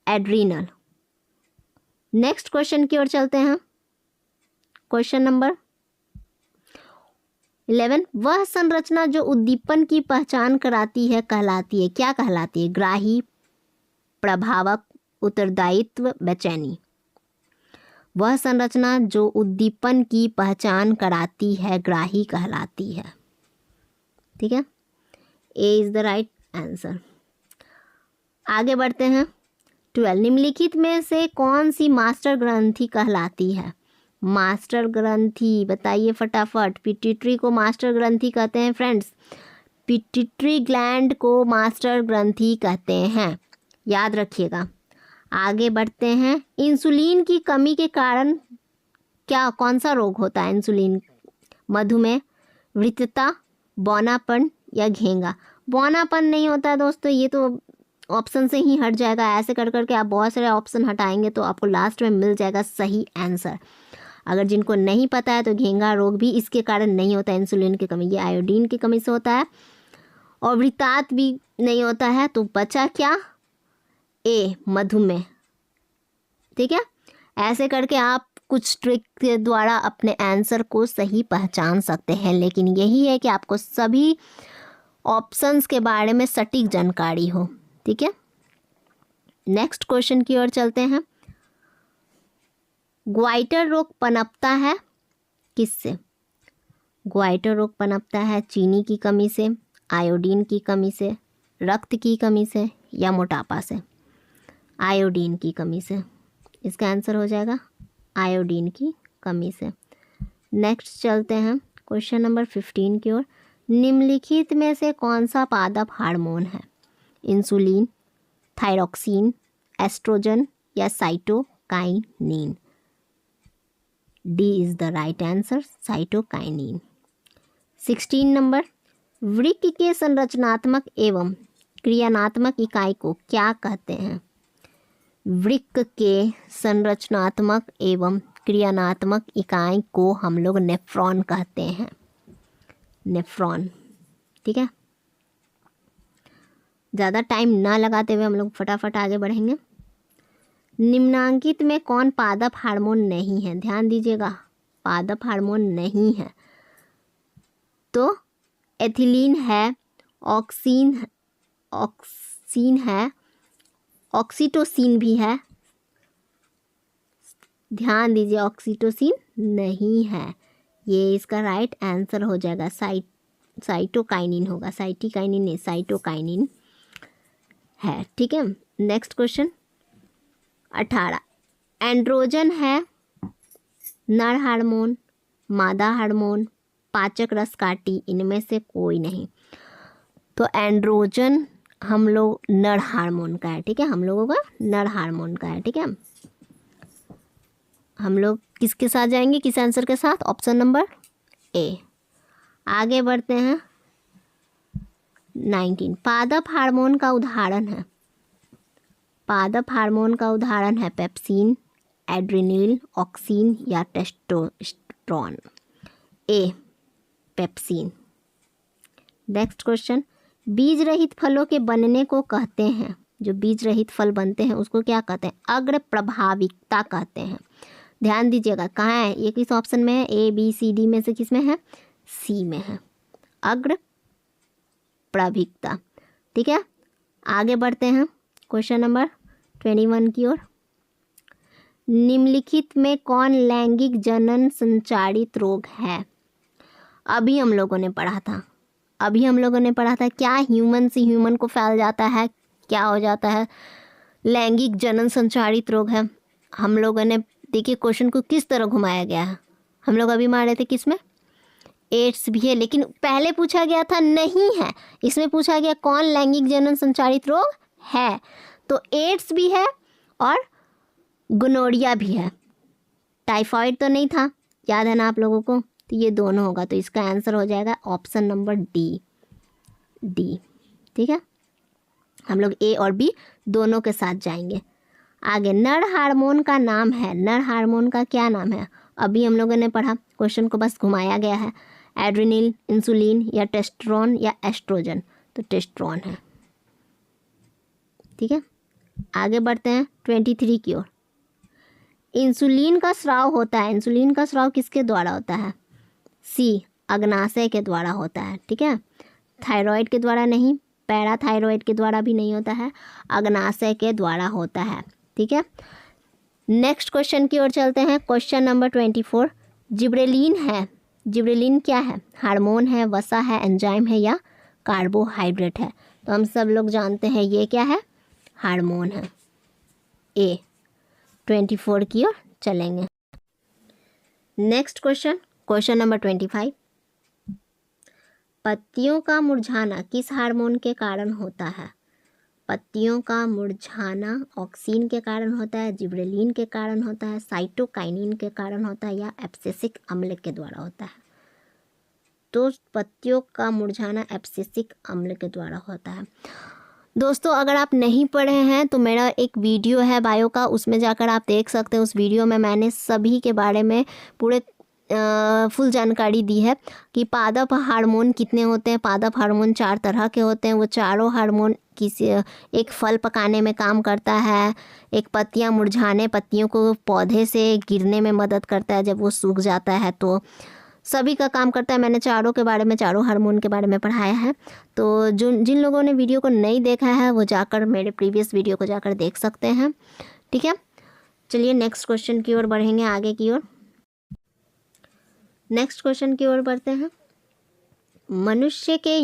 S1: एड्रीनल। नेक्स्ट क्वेश्चन की ओर चलते हैं। क्वेश्चन नंबर 11, वह संरचना जो उद्दीपन की पहचान कराती है कहलाती है, क्या कहलाती है? ग्राही, प्रभावक, उत्तरदायित्व, बेचैनी। वह संरचना जो उद्दीपन की पहचान कराती है ग्राही कहलाती है। ठीक है, ए इज द राइट आंसर। आगे बढ़ते हैं। 12, निम्नलिखित में से कौन सी मास्टर ग्रंथि कहलाती है? मास्टर ग्रंथि बताइए फटाफट। पिट्यूटरी को मास्टर ग्रंथि कहते हैं फ्रेंड्स, पिट्यूटरी ग्लैंड को मास्टर ग्रंथि कहते हैं, याद रखिएगा। आगे बढ़ते हैं। इंसुलिन की कमी के कारण क्या कौन सा रोग होता है? इंसुलिन, मधुमेह, वृद्धता, बौनापन या घेंगा? बौनापन नहीं होता है दोस्तों, ये तो ऑप्शन से ही हट जाएगा। ऐसे कर करके आप बहुत सारे ऑप्शन हटाएंगे तो आपको लास्ट में मिल जाएगा सही आंसर। अगर जिनको नहीं पता है तो घेंगा रोग भी इसके कारण नहीं होता है, इंसुलिन की कमी, ये आयोडीन की कमी से होता है। और वृत्तात भी नहीं होता है, तो बचा क्या? ए, मधुमेह। ठीक है, ऐसे करके आप कुछ ट्रिक के द्वारा अपने आंसर को सही पहचान सकते हैं, लेकिन यही है कि आपको सभी ऑप्शंस के बारे में सटीक जानकारी हो। ठीक है, नेक्स्ट क्वेश्चन की ओर चलते हैं। ग्वाइटर रोग पनपता है किससे? ग्वाइटर रोग पनपता है चीनी की कमी से, आयोडीन की कमी से, रक्त की कमी से या मोटापा से? आयोडीन की कमी से। इसका आंसर हो जाएगा आयोडीन की कमी से। नेक्स्ट चलते हैं क्वेश्चन नंबर 15 की ओर। निम्नलिखित में से कौन सा पादप हार्मोन है? इंसुलिन, थायरॉक्सिन, एस्ट्रोजन या cytokinin? D is the right answer, cytokinin. 16 number, वृक्क के संरचनात्मक एवं क्रियात्मक इकाई को क्या कहते हैं? वृक्क के संरचनात्मक एवं क्रियात्मक इकाई को हम लोग नेफ्रॉन कहते हैं, नेफ्रॉन। ठीक है, ज़्यादा टाइम ना लगाते हुए हम लोग फटाफट आगे बढ़ेंगे। निम्नांकित में कौन पादप हार्मोन नहीं है? ध्यान दीजिएगा, पादप हार्मोन नहीं है तो एथिलीन है, ऑक्सीन है, ऑक्सीटोसिन भी है। ध्यान दीजिए, ऑक्सीटोसिन नहीं है, ये इसका राइट आंसर हो जाएगा। साइटोकाइनिन होगा, साइटिकाइनिन नहीं, साइटोकाइनिन है। ठीक है, नेक्स्ट क्वेश्चन 18, एंड्रोजन है नर हार्मोन, मादा हार्मोन, पाचक रस काटी, इनमें से कोई नहीं। तो एंड्रोजन हम लोग नर हार्मोन का है। ठीक है, हम लोगों का नर हार्मोन का है। ठीक है, हम लोग किसके साथ जाएंगे, किस आंसर के साथ? ऑप्शन नंबर ए। आगे बढ़ते हैं 19, पादप हार्मोन का उदाहरण है। पादप हार्मोन का उदाहरण है पेप्सिन, एड्रेनिल, ऑक्सिन या टेस्टोस्टेरोन? ए, पेप्सिन। नेक्स्ट क्वेश्चन, बीज रहित फलों के बनने को कहते हैं, जो बीज रहित फल बनते हैं उसको क्या कहते हैं? अग्र प्रभाविकता कहते हैं। ध्यान दीजिएगा, कहाँ है ये, किस ऑप्शन में है? ए, बी, सी, डी में से किस में है? सी में है, अग्र प्रभाविकता। ठीक है, आगे बढ़ते हैं क्वेश्चन नंबर 21 की ओर। निम्नलिखित में कौन लैंगिक जनन संचारित रोग है? अभी हम लोगों ने पढ़ा था, क्या ह्यूमन से ह्यूमन को फैल जाता है, क्या हो जाता है? लैंगिक जनन संचारित रोग है। हम लोगों ने देखिए क्वेश्चन को किस तरह घुमाया गया है। हम लोग अभी मारे थे किस में? एड्स भी है, लेकिन पहले पूछा गया था नहीं है, इसमें पूछा गया कौन लैंगिक जनन संचारित रोग है, तो एड्स भी है और गोनोरिया भी है। टाइफाइड तो नहीं था, याद है ना आप लोगों को? तो ये दोनों होगा, तो इसका आंसर हो जाएगा ऑप्शन नंबर डी। ठीक है, हम लोग ए और बी दोनों के साथ जाएंगे। आगे, नर हार्मोन का नाम है, नर हार्मोन का क्या नाम है? अभी हम लोगों ने पढ़ा, क्वेश्चन को बस घुमाया गया है। एड्रेनिल, इंसुलिन या टेस्टोस्टेरोन या एस्ट्रोजन? तो टेस्टोस्टेरोन है। ठीक है, आगे बढ़ते हैं 23 की ओर। इंसुलिन का स्राव होता है, इंसुलिन का स्राव किसके द्वारा होता है? सी, अग्नाशय के द्वारा होता है। ठीक है, थायराइड के द्वारा नहीं, पैराथायराइड के द्वारा भी नहीं होता है, अग्नाशय के द्वारा होता है। ठीक है, नेक्स्ट क्वेश्चन की ओर चलते हैं। क्वेश्चन नंबर 24, जिब्रेलिन है, जिब्रेलिन क्या है? हार्मोन है, वसा है, एंजाइम है या कार्बोहाइड्रेट है? तो हम सब लोग जानते हैं ये क्या है, हार्मोन है। ए 24 की ओर चलेंगे। नेक्स्ट क्वेश्चन, क्वेश्चन नंबर 25, पत्तियों का मुरझाना किस हार्मोन के कारण होता है? पत्तियों का मुरझाना ऑक्सीन के कारण होता है, जिब्रेलिन के कारण होता है, साइटोकाइनिन के कारण होता है या एब्सिसिक अम्ल के द्वारा होता है? तो पत्तियों का मुरझाना एब्सिसिक अम्ल के द्वारा होता है। दोस्तों अगर आप नहीं पढ़े हैं तो मेरा एक वीडियो है बायो का, उसमें जाकर आप देख सकते हैं। उस वीडियो में मैंने सभी के बारे में पूरे फुल जानकारी दी है कि पादप हार्मोन कितने होते हैं। पादप हार्मोन 4 तरह के होते हैं। वो चारों हार्मोन किसी एक फल पकाने में काम करता है, एक पत्तियां मुरझाने, पत्तियों को पौधे से गिरने में मदद करता है जब वो सूख जाता है, तो सभी का काम करता है। मैंने चारों के बारे में, चारों हार्मोन के बारे में पढ़ाया है। तो जिन लोगों ने वीडियो को नहीं देखा है वो जाकर मेरे प्रीवियस वीडियो को जाकर देख सकते हैं। ठीक है, चलिए नेक्स्ट क्वेश्चन की ओर बढ़ेंगे, आगे की ओर। नेक्स्ट क्वेश्चन की ओर बढ़ते हैं। मनुष्य के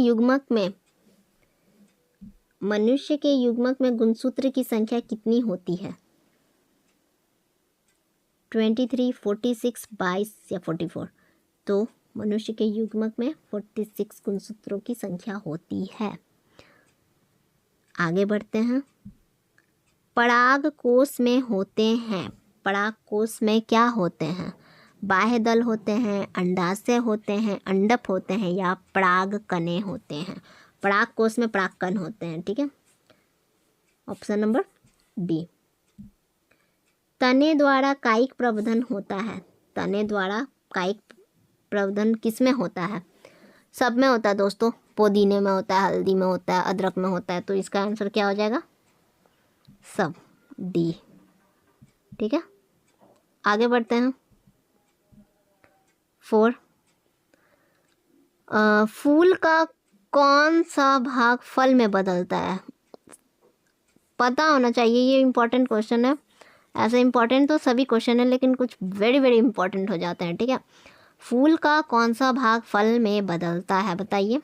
S1: युग्मक में गुणसूत्र की संख्या कितनी होती है? 23, 46, 22 या 44? तो मनुष्य के युग्मक में 46 गुणसूत्रों की संख्या होती है। आगे बढ़ते हैं। पराग कोश में होते हैं, पराग कोश में क्या होते हैं? बाह्य दल होते हैं, अंडाशय होते हैं, अंडप होते हैं या पराग कणे होते हैं? पराग कोश में परागकण होते हैं। ठीक है, ऑप्शन नंबर डी। तने द्वारा कायिक प्रवर्धन होता है, तने द्वारा कायिक प्रवर्धन किस में होता है? सब में होता है दोस्तों, पुदीने में होता है, हल्दी में होता है, अदरक में होता है। तो इसका आंसर क्या हो जाएगा? सब, डी। ठीक है, आगे बढ़ते हैं। 4, फूल का कौन सा भाग फल में बदलता है? पता होना चाहिए, ये इम्पोर्टेंट क्वेश्चन है। ऐसे इम्पोर्टेंट तो सभी क्वेश्चन है लेकिन कुछ वेरी वेरी इंपॉर्टेंट हो जाते हैं। ठीक है, फूल का कौन सा भाग फल में बदलता है? बताइए।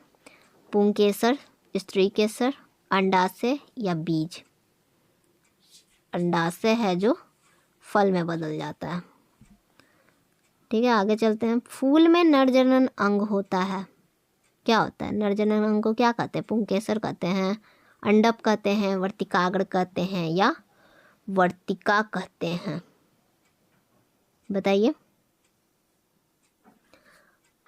S1: पुंकेसर, स्त्रीकेसर, अंडाशय या बीज? अंडाशय है जो फल में बदल जाता है। ठीक है, आगे चलते हैं। फूल में नरजनन अंग होता है, क्या होता है? नरजनन अंग को क्या कहते हैं? पुंकेसर कहते हैं, अंडप कहते हैं, वर्तिकाग्र कहते हैं या वर्तिका कहते हैं? बताइए।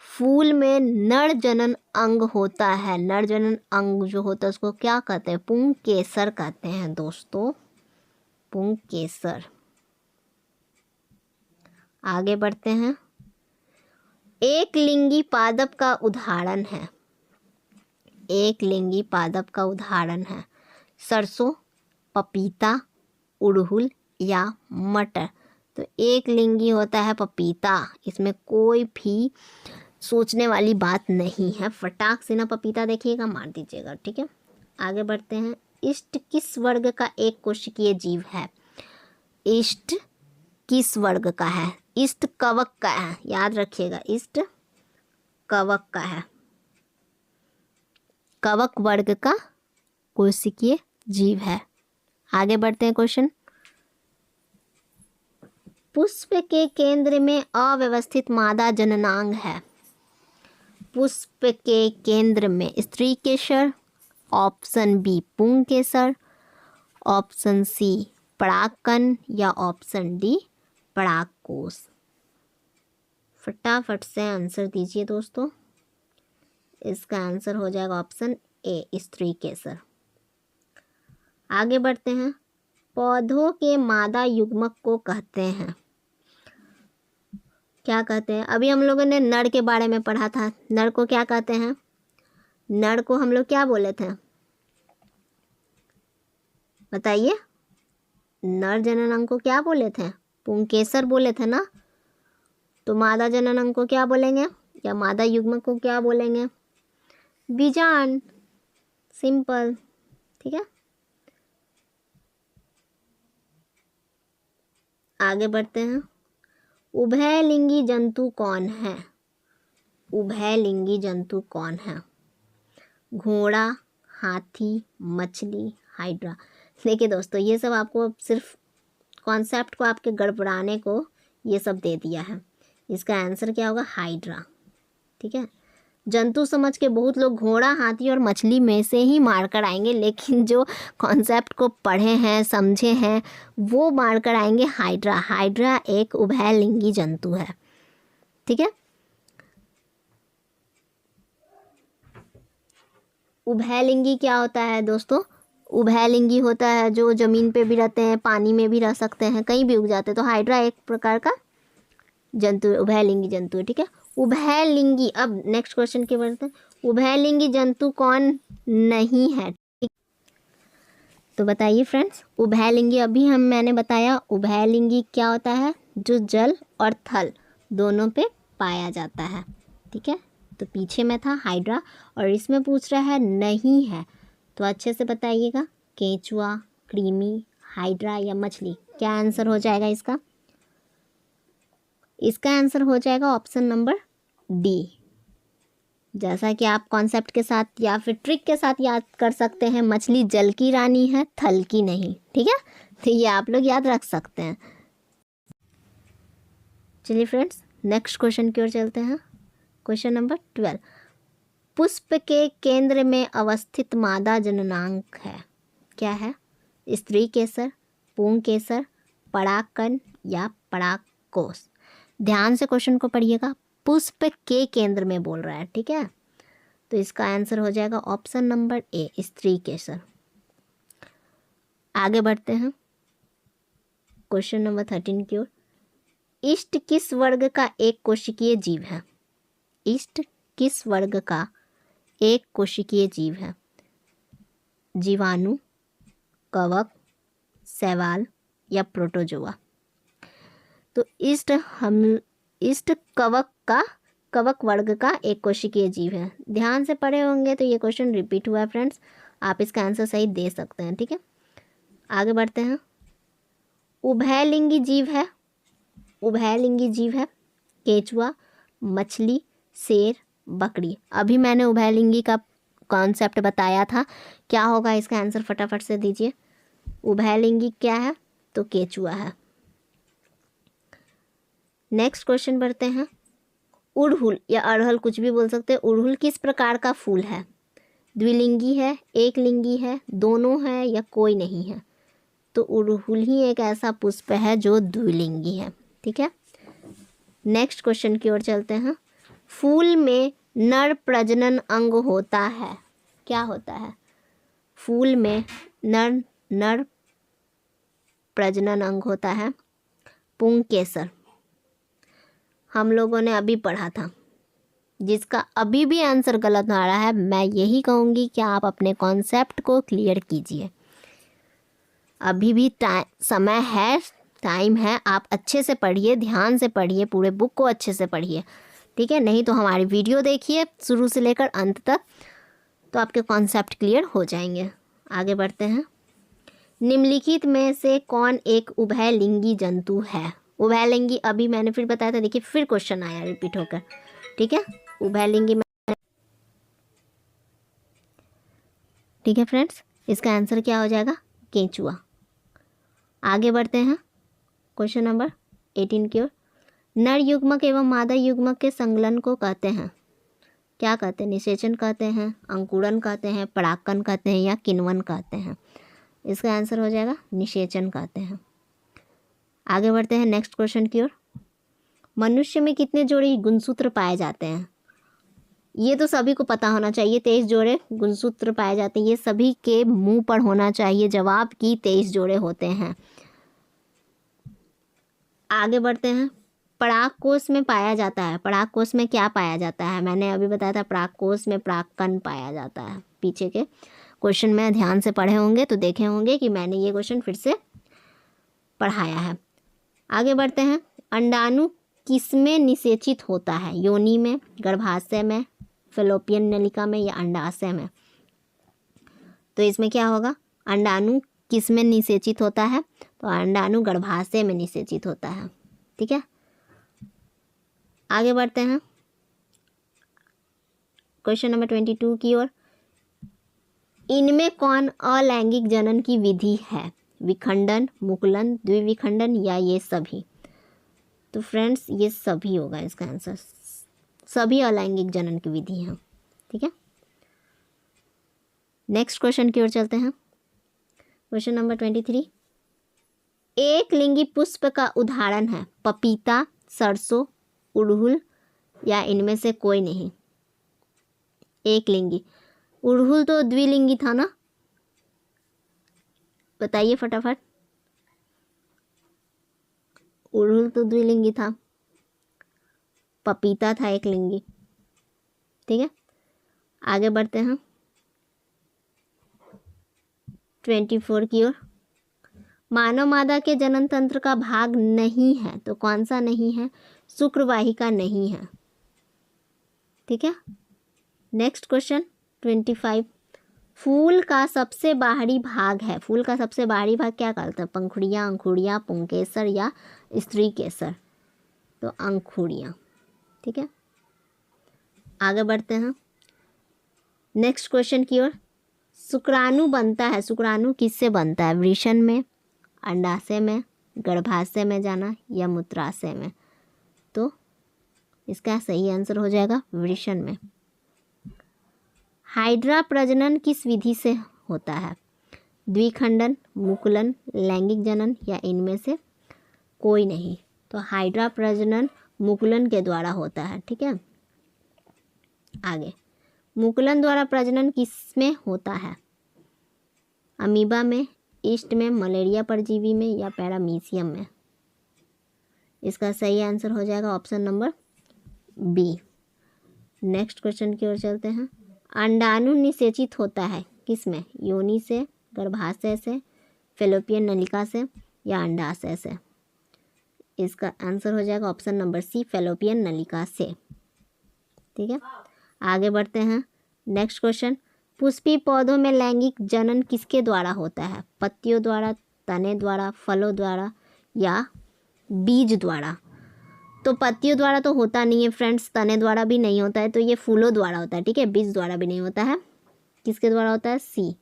S1: फूल में नर जनन अंग होता है, नर जनन अंग जो होता है उसको क्या कहते हैं? पुंकेसर कहते हैं दोस्तों, पुंकेसर। आगे बढ़ते हैं। एक लिंगी पादप का उदाहरण है, एक लिंगी पादप का उदाहरण है सरसों, पपीता, उड़हुल या मटर? तो एक लिंगी होता है पपीता, इसमें कोई भी सोचने वाली बात नहीं है। फटाक से ना पपीता देखिएगा, मार दीजिएगा। ठीक है, आगे बढ़ते हैं। इष्ट किस वर्ग का एक कोशिकीय जीव है? इष्ट किस वर्ग का है? इष्ट कवक का है, याद रखिएगा, इष्ट कवक का है, कवक वर्ग का कोशिकीय जीव है। आगे बढ़ते हैं क्वेश्चन। पुष्प के केंद्र में अव्यवस्थित मादा जननांग है, पुष्प के केंद्र में स्त्रीकेसर, ऑप्शन बी पुंकेसर, ऑप्शन सी परागकण या ऑप्शन डी परागकोश? फटाफट से आंसर दीजिए दोस्तों। इसका आंसर हो जाएगा ऑप्शन ए स्त्रीकेसर। आगे बढ़ते हैं। पौधों के मादा युग्मक को कहते हैं, क्या कहते हैं? अभी हम लोगों ने नर के बारे में पढ़ा था, नर को क्या कहते हैं? नर को हम लोग क्या बोले थे? बताइए। नर जननांग को क्या बोले थे? पुंकेसर बोले थे ना, तो मादा जनन अंग को क्या बोलेंगे या मादा युग्मक को क्या बोलेंगे? बीजांड। सिंपल। ठीक है, आगे बढ़ते हैं। उभयलिंगी जंतु कौन है? उभयलिंगी जंतु कौन है? घोड़ा, हाथी, मछली, हाइड्रा। देखिए दोस्तों, ये सब आपको सिर्फ कॉन्सेप्ट को आपके गड़बड़ाने को ये सब दे दिया है। इसका आंसर क्या होगा? हाइड्रा। ठीक है, जंतु समझ के बहुत लोग घोड़ा, हाथी और मछली में से ही मार कर आएंगे, लेकिन जो कॉन्सेप्ट को पढ़े हैं, समझे हैं, वो मार कर आएंगे हाइड्रा। हाइड्रा एक उभयलिंगी जंतु है। ठीक है, उभयलिंगी क्या होता है दोस्तों? उभयलिंगी होता है जो ज़मीन पे भी रहते हैं, पानी में भी रह सकते हैं, कहीं भी उग जाते हैं। तो हाइड्रा एक प्रकार का जंतु, उभयलिंगी जंतु है। ठीक है, उभयलिंगी। अब नेक्स्ट क्वेश्चन की बढ़ते हैं। उभयलिंगी जंतु कौन नहीं है? ठीक, तो बताइए फ्रेंड्स, उभयलिंगी अभी मैंने बताया उभयलिंगी क्या होता है? जो जल और थल दोनों पे पाया जाता है। ठीक है, तो पीछे में था हाइड्रा और इसमें पूछ रहा है नहीं है, तो अच्छे से बताइएगा। केंचुआ, कृमि, हाइड्रा या मछली, क्या आंसर हो जाएगा इसका? इसका आंसर हो जाएगा ऑप्शन नंबर डी। जैसा कि आप कॉन्सेप्ट के साथ या फिर ट्रिक के साथ याद कर सकते हैं, मछली जल की रानी है, थल की नहीं। ठीक है, तो ये आप लोग याद रख सकते हैं। चलिए फ्रेंड्स, नेक्स्ट क्वेश्चन की ओर चलते हैं। Question number 12। पुष्प के केंद्र में अवस्थित मादा जननांग है, क्या है? स्त्री केसर, पुंकेसर, परागकण या परागकोश। ध्यान से क्वेश्चन को पढ़िएगा, पुष्प के केंद्र में बोल रहा है। ठीक है, तो इसका आंसर हो जाएगा ऑप्शन नंबर ए, स्त्री केसर। आगे बढ़ते हैं क्वेश्चन नंबर 13 की ओर। इष्ट किस वर्ग का एक कोशिकीय जीव है? इष्ट किस वर्ग का एक कोशिकीय जीव है? जीवाणु, कवक, शैवाल या प्रोटोजोआ। तो इष्ट कवक वर्ग का एक कोशिकीय जीव है। ध्यान से पढ़े होंगे तो ये क्वेश्चन रिपीट हुआ है फ्रेंड्स, आप इसका आंसर सही दे सकते हैं। ठीक है, आगे बढ़ते हैं। उभयलिंगी जीव है, उभयलिंगी जीव है केंचुआ, मछली, शेर, बकरी। अभी मैंने उभयलिंगी का कॉन्सेप्ट बताया था, क्या होगा इसका आंसर फटाफट से दीजिए। उभयलिंगी क्या है? तो केंचुआ है। नेक्स्ट क्वेश्चन बढ़ते हैं। उड़हुल या अड़हल, कुछ भी बोल सकते हैं। उड़हुल किस प्रकार का फूल है? द्विलिंगी है, एक लिंगी है, दोनों है या कोई नहीं है? तो उड़हुल ही एक ऐसा पुष्प है जो द्विलिंगी है। ठीक है, नेक्स्ट क्वेश्चन की ओर चलते हैं। फूल में नर प्रजनन अंग होता है, क्या होता है? फूल में नर प्रजनन अंग होता है पुंकेसर। हम लोगों ने अभी पढ़ा था, जिसका अभी भी आंसर गलत आ रहा है, मैं यही कहूँगी कि आप अपने कॉन्सेप्ट को क्लियर कीजिए। अभी भी समय है, टाइम है, आप अच्छे से पढ़िए, ध्यान से पढ़िए, पूरे बुक को अच्छे से पढ़िए। ठीक है, नहीं तो हमारी वीडियो देखिए शुरू से लेकर अंत तक, तो आपके कॉन्सेप्ट क्लियर हो जाएंगे। आगे बढ़ते हैं। निम्नलिखित में से कौन एक उभयलिंगी जंतु है? उभयलिंगी अभी मैंने फिर बताया था, देखिए फिर क्वेश्चन आया रिपीट होकर। ठीक है, उभयलिंगी में, ठीक है फ्रेंड्स, इसका आंसर क्या हो जाएगा? केंचुआ। आगे बढ़ते हैं क्वेश्चन नंबर 18 की ओर। नर युग्मक एवं मादा युग्मक के संगलन को कहते हैं, क्या कहते हैं? निषेचन कहते हैं, अंकुरन कहते हैं, परागकण कहते हैं या किण्वन कहते हैं? इसका आंसर हो जाएगा निषेचन कहते हैं। आगे बढ़ते हैं नेक्स्ट क्वेश्चन की ओर। मनुष्य में कितने जोड़े गुणसूत्र पाए जाते हैं? ये तो सभी को पता होना चाहिए, 23 जोड़े गुणसूत्र पाए जाते हैं, ये सभी के मुंह पर होना चाहिए जवाब कि 23 जोड़े होते हैं। आगे बढ़ते हैं। परागकोश में पाया जाता है, परागकोश में क्या पाया जाता है? मैंने अभी बताया था परागकोश में परागकण पाया जाता है। पीछे के क्वेश्चन में ध्यान से पढ़े होंगे तो देखे होंगे कि मैंने ये क्वेश्चन फिर से पढ़ाया है। आगे बढ़ते हैं। अंडाणु किसमें निषेचित होता है? योनि में, गर्भाशय में, फैलोपियन नलिका में या अंडाशय में? तो इसमें क्या होगा? अंडाणु किस में निषेचित होता है? तो अंडाणु गर्भाशय में निषेचित होता है। ठीक है, आगे बढ़ते हैं क्वेश्चन नंबर 22 की ओर। इनमें कौन अलैंगिक जनन की विधि है? विखंडन, मुकुलन, द्विविखंडन या ये सभी? तो फ्रेंड्स ये सभी होगा इसका आंसर। सभी अलैंगिक जनन की विधि हैं। ठीक है, नेक्स्ट क्वेश्चन की ओर चलते हैं। Question number 23। एक लिंगी पुष्प का उदाहरण है पपीता, सरसों, उड़हुल या इनमें से कोई नहीं? एक लिंगी, उड़हुल तो द्विलिंगी था ना, बताइए फटाफट। उड़हुल तो द्विलिंगी था, पपीता था एक लिंगी। ठीक है, आगे बढ़ते हैं 24 की ओर। मानव मादा के जनन तंत्र का भाग नहीं है, तो कौन सा नहीं है? शुक्रवाहिका नहीं है। ठीक है, नेक्स्ट क्वेश्चन 25। फूल का सबसे बाहरी भाग है, फूल का सबसे बाहरी भाग क्या कहलाता है? पंखुड़ियाँ, अंकुड़ियाँ, पुंकेसर या स्त्री केसर? तो अंकुड़ियाँ। ठीक है, आगे बढ़ते हैं नेक्स्ट क्वेश्चन की ओर। शुक्राणु बनता है, शुक्राणु किससे बनता है? वृषण में, अंडाशय में, गर्भाशय में जाना या मूत्राशय में? तो इसका सही आंसर हो जाएगा वृषण में। हाइड्रा प्रजनन किस विधि से होता है? द्विखंडन, मुकुलन, लैंगिक जनन या इनमें से कोई नहीं? तो हाइड्रा प्रजनन मुकुलन के द्वारा होता है। ठीक है, आगे मुकुलन द्वारा प्रजनन किसमें होता है? अमीबा में, ईस्ट में, मलेरिया परजीवी में या पैरामीशियम में? इसका सही आंसर हो जाएगा option number B. Next question की ओर चलते हैं। अंडाणु निषेचित होता है किसमें? योनि से, गर्भाशय से, फैलोपियन नलिका से या अंडाशय से? इसका आंसर हो जाएगा ऑप्शन नंबर सी, फैलोपियन नलिका से। ठीक है, आगे बढ़ते हैं नेक्स्ट क्वेश्चन। पुष्पीय पौधों में लैंगिक जनन किसके द्वारा होता है? पत्तियों द्वारा, तने द्वारा, फलों द्वारा या बीज द्वारा? तो पत्तियों द्वारा तो होता नहीं है फ्रेंड्स, तने द्वारा भी नहीं होता है, तो ये फूलों द्वारा होता है। ठीक है, बीज द्वारा भी नहीं होता है। किसके द्वारा होता है? सी,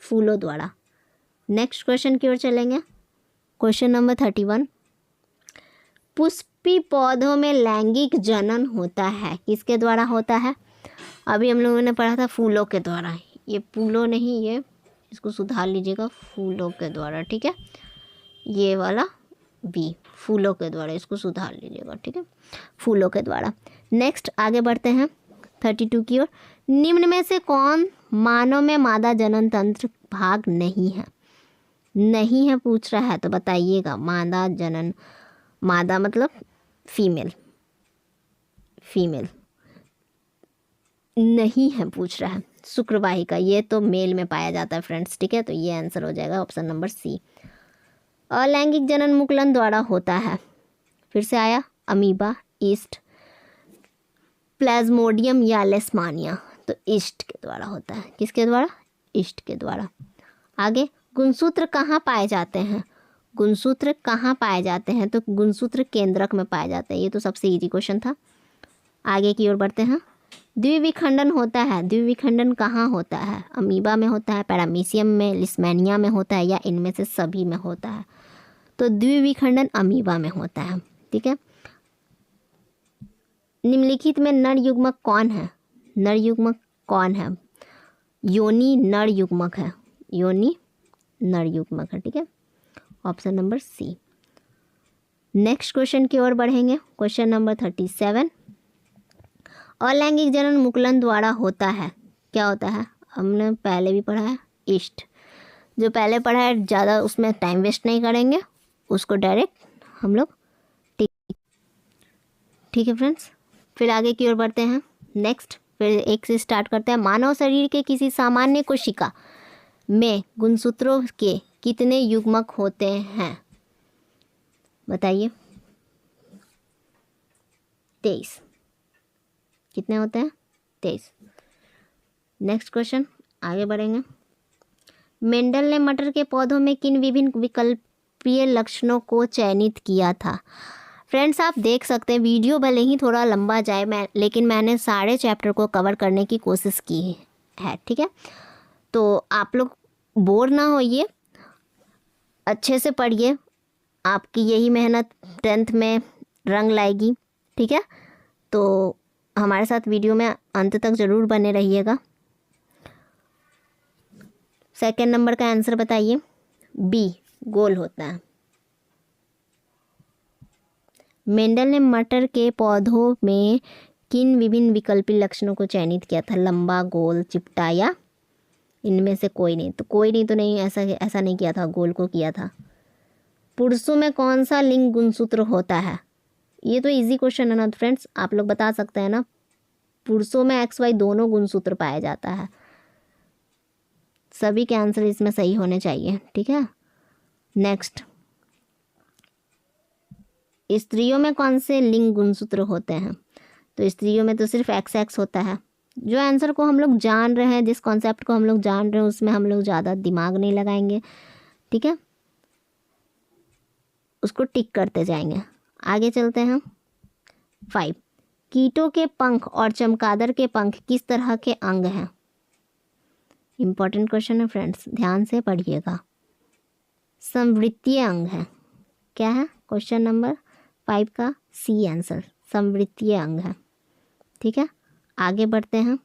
S1: फूलों द्वारा। नेक्स्ट क्वेश्चन की ओर चलेंगे। Question number 31। पुष्पीय पौधों में लैंगिक जनन होता है किसके द्वारा होता है? अभी हम लोगों ने पढ़ा था फूलों के द्वारा। ये फूलों नहीं, ये इसको सुधार लीजिएगा, फूलों के द्वारा। ठीक है, ये वाला बी, फूलों के द्वारा, इसको सुधार लीजिएगा। ठीक है, फूलों के द्वारा। नेक्स्ट आगे बढ़ते हैं 32 की ओर। निम्न में से कौन मानव में मादा जनन तंत्र भाग नहीं है? नहीं है पूछ रहा है, तो बताइएगा। मादा जनन, मादा मतलब फीमेल, फीमेल नहीं है पूछ रहा है। शुक्रवाहिका ये तो मेल में पाया जाता है फ्रेंड्स। ठीक है, तो ये आंसर हो जाएगा ऑप्शन नंबर सी। अलैंगिक जनन मुकुलन द्वारा होता है, फिर से आया, अमीबा, ईस्ट, प्लाज्मोडियम या लेशमानिया? तो ईस्ट के द्वारा होता है। किसके द्वारा? ईस्ट के द्वारा। आगे गुणसूत्र कहाँ पाए जाते हैं? गुणसूत्र कहाँ पाए जाते हैं? तो गुणसूत्र केंद्रक में पाए जाते हैं। ये तो सबसे इजी क्वेश्चन था। आगे की ओर बढ़ते हैं। द्विविखंडन होता है, द्विविखंडन कहाँ होता है? अमीबा में होता है, पैरामीशियम में, लिस्मेनिया में होता है या इनमें से सभी में होता है? तो द्विविखंडन अमीबा में होता है। ठीक है, निम्नलिखित में नर युग्मक कौन है? नर युग्मक कौन है? योनि नर युग्मक है, योनि नर युग्मक है। ठीक है, option number C. Next question की ओर बढ़ेंगे। Question number 37। अलैंगिक जनन मुकुलन द्वारा होता है, क्या होता है? हमने पहले भी पढ़ा है, ईस्ट। जो पहले पढ़ा है ज़्यादा उसमें टाइम वेस्ट नहीं करेंगे, उसको डायरेक्ट हम लोग ठीक है फ्रेंड्स। फिर आगे की ओर बढ़ते हैं। नेक्स्ट फिर एक से स्टार्ट करते हैं। मानव शरीर के किसी सामान्य कोशिका में गुणसूत्रों के कितने युग्मक होते हैं? बताइए 23। कितने होते हैं? 23। नेक्स्ट क्वेश्चन, आगे बढ़ेंगे। मेंडल ने मटर के पौधों में किन विभिन्न विकल्पीय लक्षणों को चयनित किया था? फ्रेंड्स, आप देख सकते हैं वीडियो भले ही थोड़ा लंबा जाए लेकिन मैंने सारे चैप्टर को कवर करने की कोशिश की है, ठीक है? तो आप लोग बोर ना होइए, अच्छे से पढ़िए, आपकी यही मेहनत 10th में रंग लाएगी, ठीक है? तो हमारे साथ वीडियो में अंत तक ज़रूर बने रहिएगा। सेकंड नंबर का आंसर बताइए। बी, गोल होता है। मेंडल ने मटर के पौधों में किन विभिन्न विकल्पीय लक्षणों को चयनित किया था? लंबा, गोल, चिपटा या इनमें से कोई नहीं? तो कोई नहीं तो नहीं, ऐसा नहीं किया था, गोल को किया था। पुरुषों में कौन सा लिंग गुणसूत्र होता है? ये तो इजी क्वेश्चन है ना फ्रेंड्स, आप लोग बता सकते हैं ना। पुरुषों में XY दोनों गुणसूत्र पाया जाता है। सभी के आंसर इसमें सही होने चाहिए, ठीक है? नेक्स्ट, स्त्रियों में कौन से लिंग गुणसूत्र होते हैं? तो स्त्रियों में तो सिर्फ XX होता है। जो आंसर को हम लोग जान रहे हैं, जिस कॉन्सेप्ट को हम लोग जान रहे हैं, उसमें हम लोग ज़्यादा दिमाग नहीं लगाएंगे, ठीक है? उसको टिक करते जाएंगे। आगे चलते हैं। 5, कीटों के पंख और चमगादड़ के पंख किस तरह के अंग हैं? इंपॉर्टेंट क्वेश्चन है फ्रेंड्स, ध्यान से पढ़िएगा। संवृत्तीय अंग है। क्या है? क्वेश्चन नंबर 5 का सी आंसर, संवृत्तीय अंग है, ठीक है? आगे बढ़ते हैं।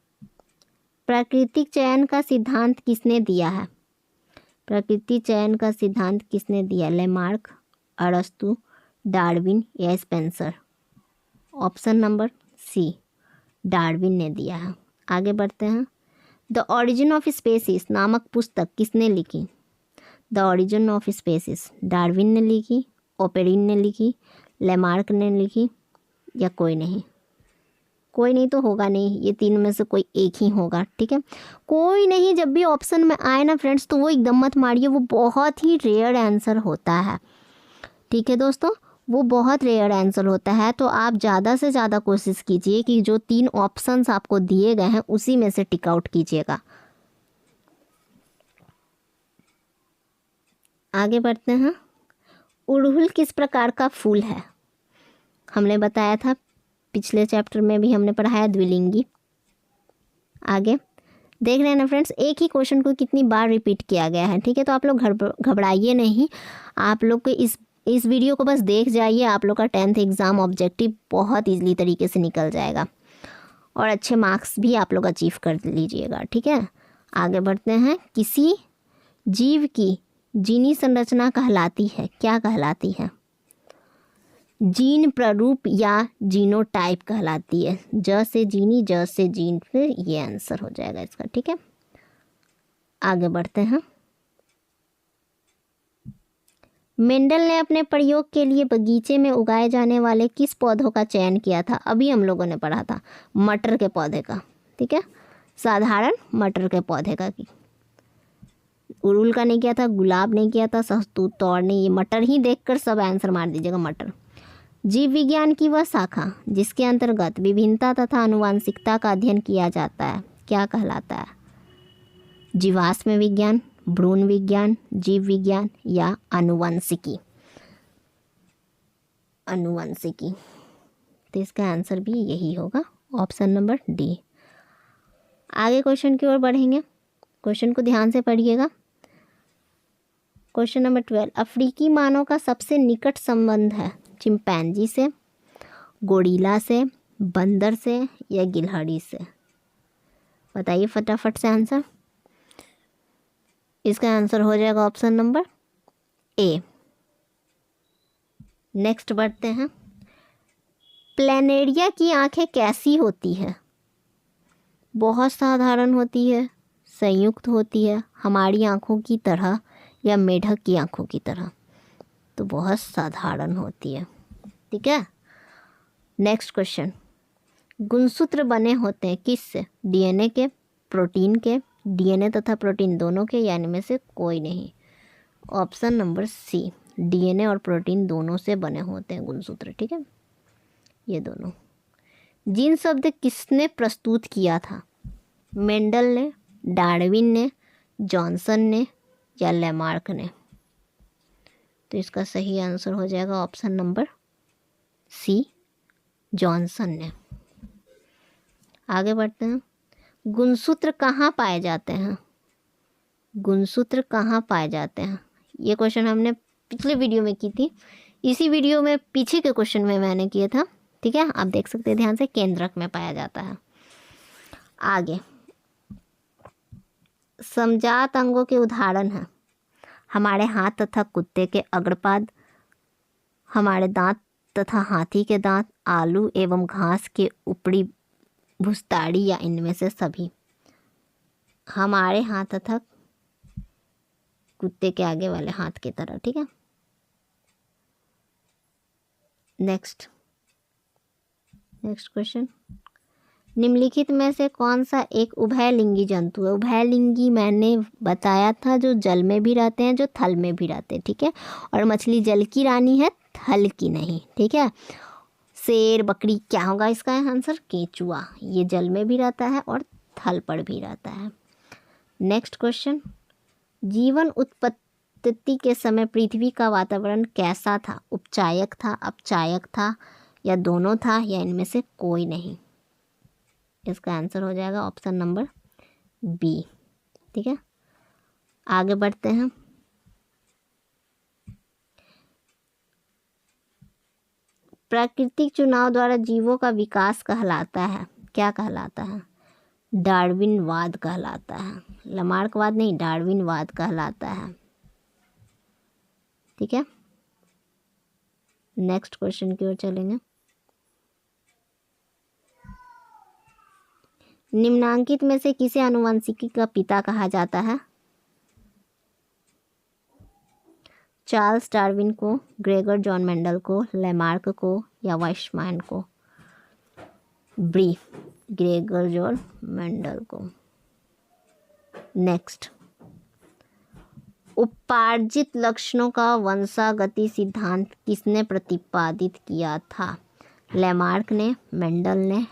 S1: प्राकृतिक चयन का सिद्धांत किसने दिया है? प्राकृतिक चयन का सिद्धांत किसने दिया? लेमार्क, अरस्तु, डार्विन या Spencer? Option number C, Darwin ने दिया है। आगे बढ़ते हैं। द ऑरिजिन ऑफ स्पेसीज नामक पुस्तक किसने लिखी? The origin of species Darwin ने लिखी, ओपेरिन ने लिखी, लेमार्क ने लिखी या कोई नहीं? कोई नहीं तो होगा नहीं, ये तीन में से कोई एक ही होगा, ठीक है? कोई नहीं जब भी ऑप्शन में आए ना फ्रेंड्स, तो वो एकदम मत मारिए, वो बहुत ही रेयर आंसर होता है, ठीक है दोस्तों? वो बहुत रेयर आंसर होता है। तो आप ज़्यादा से ज़्यादा कोशिश कीजिए कि जो 3 ऑप्शंस आपको दिए गए हैं उसी में से टिक आउट कीजिएगा। आगे बढ़ते हैं। उड़हुल किस प्रकार का फूल है? हमने बताया था, पिछले चैप्टर में भी हमने पढ़ाया, द्विलिंगी। आगे देख रहे हैं ना फ्रेंड्स, एक ही क्वेश्चन को कितनी बार रिपीट किया गया है, ठीक है? तो आप लोग घबराइए नहीं, आप लोग को इस वीडियो को बस देख जाइए, आप लोग का 10th एग्ज़ाम ऑब्जेक्टिव बहुत ईजिली तरीके से निकल जाएगा और अच्छे मार्क्स भी आप लोग अचीव कर लीजिएगा, ठीक है? आगे बढ़ते हैं। किसी जीव की जीनी संरचना कहलाती है, क्या कहलाती है? जीन प्रारूप या जीनोटाइप कहलाती है। ज से जीनी, ज से जीन, फिर ये आंसर हो जाएगा इसका, ठीक है? आगे बढ़ते हैं। मेंडल ने अपने प्रयोग के लिए बगीचे में उगाए जाने वाले किस पौधों का चयन किया था? अभी हम लोगों ने पढ़ा था, मटर के पौधे का, ठीक है? साधारण मटर के पौधे का। उड़हुल का नहीं किया था, गुलाब नहीं किया था, सहतूत तो और नहीं, ये मटर ही देखकर सब आंसर मार दीजिएगा, मटर। जीव विज्ञान की वह शाखा जिसके अंतर्गत विभिन्नता तथा आनुवांशिकता का अध्ययन किया जाता है, क्या कहलाता है? जीवाश्म विज्ञान, भ्रूण विज्ञान, जीव विज्ञान या आनुवंशिकी? आनुवंशिकी। तो इसका आंसर भी यही होगा, ऑप्शन नंबर डी। आगे क्वेश्चन की ओर बढ़ेंगे, क्वेश्चन को ध्यान से पढ़िएगा। क्वेश्चन नंबर 12, अफ्रीकी मानव का सबसे निकट संबंध है चिंपैंजी से, गोरिल्ला से, बंदर से या गिलहरी से? बताइए फटाफट से आंसर। इसका आंसर हो जाएगा ऑप्शन नंबर ए। नेक्स्ट बढ़ते हैं। प्लेनेरिया की आंखें कैसी होती है? बहुत साधारण होती है, संयुक्त होती है, हमारी आंखों की तरह या मेढक की आंखों की तरह? तो बहुत साधारण होती है, ठीक है? नेक्स्ट क्वेश्चन, गुणसूत्र बने होते हैं किससे? डीएनए के, प्रोटीन के, डीएनए तथा प्रोटीन दोनों के, या इनमें से कोई नहीं? ऑप्शन नंबर सी, डीएनए और प्रोटीन दोनों से बने होते हैं गुणसूत्र, ठीक है, ये दोनों। जीन शब्द किसने प्रस्तुत किया था? मेंडल ने, डार्विन ने, जॉनसन ने या लेमार्क ने? तो इसका सही आंसर हो जाएगा ऑप्शन नंबर सी, जॉनसन ने। आगे बढ़ते हैं। गुणसूत्र कहाँ पाए जाते हैं? गुणसूत्र कहाँ पाए जाते हैं? ये क्वेश्चन हमने पिछले वीडियो में की थी, इसी वीडियो में पीछे के क्वेश्चन में मैंने किया था, ठीक है, आप देख सकते हैं ध्यान से। केंद्रक में पाया जाता है। आगे, समजात अंगों के उदाहरण हैं हमारे हाथ तथा कुत्ते के अग्रपाद, हमारे दांत तथा हाथी के दांत, आलू एवं घास के ऊपरी भुस्ताड़ी या इनमें से सभी। हमारे हाथ तथा कुत्ते के आगे वाले हाथ की तरह, ठीक है। नेक्स्ट क्वेश्चन, निम्नलिखित में से कौन सा एक उभयलिंगी जंतु है? उभयलिंगी मैंने बताया था, जो जल में भी रहते हैं, जो थल में भी रहते हैं, ठीक है। और मछली जल की रानी है, थल की नहीं, ठीक है। शेर, बकरी, क्या होगा इसका आंसर? केंचुआ। ये जल में भी रहता है और थल पर भी रहता है। नेक्स्ट क्वेश्चन, जीवन उत्पत्ति के समय पृथ्वी का वातावरण कैसा था? उपचायक था, अपचायक था या दोनों था या इनमें से कोई नहीं? इसका आंसर हो जाएगा ऑप्शन नंबर बी, ठीक है। आगे बढ़ते हैं। प्राकृतिक चुनाव द्वारा जीवों का विकास कहलाता है, क्या कहलाता है? डार्विनवाद कहलाता है। लमार्कवाद नहीं, डार्विनवाद कहलाता है, ठीक है। नेक्स्ट क्वेश्चन की ओर चलेंगे। निम्नांकित में से किसे आनुवंशिकी का पिता कहा जाता है? चार्ल्स डार्विन को, ग्रेगर जॉन मेंडल को, लेमार्क को या वाइसमैन को? बी, ग्रेगर जॉन मेंडल को। नेक्स्ट, उपार्जित लक्षणों का वंशागति सिद्धांत किसने प्रतिपादित किया था? लेमार्क ने, मेंडल ने,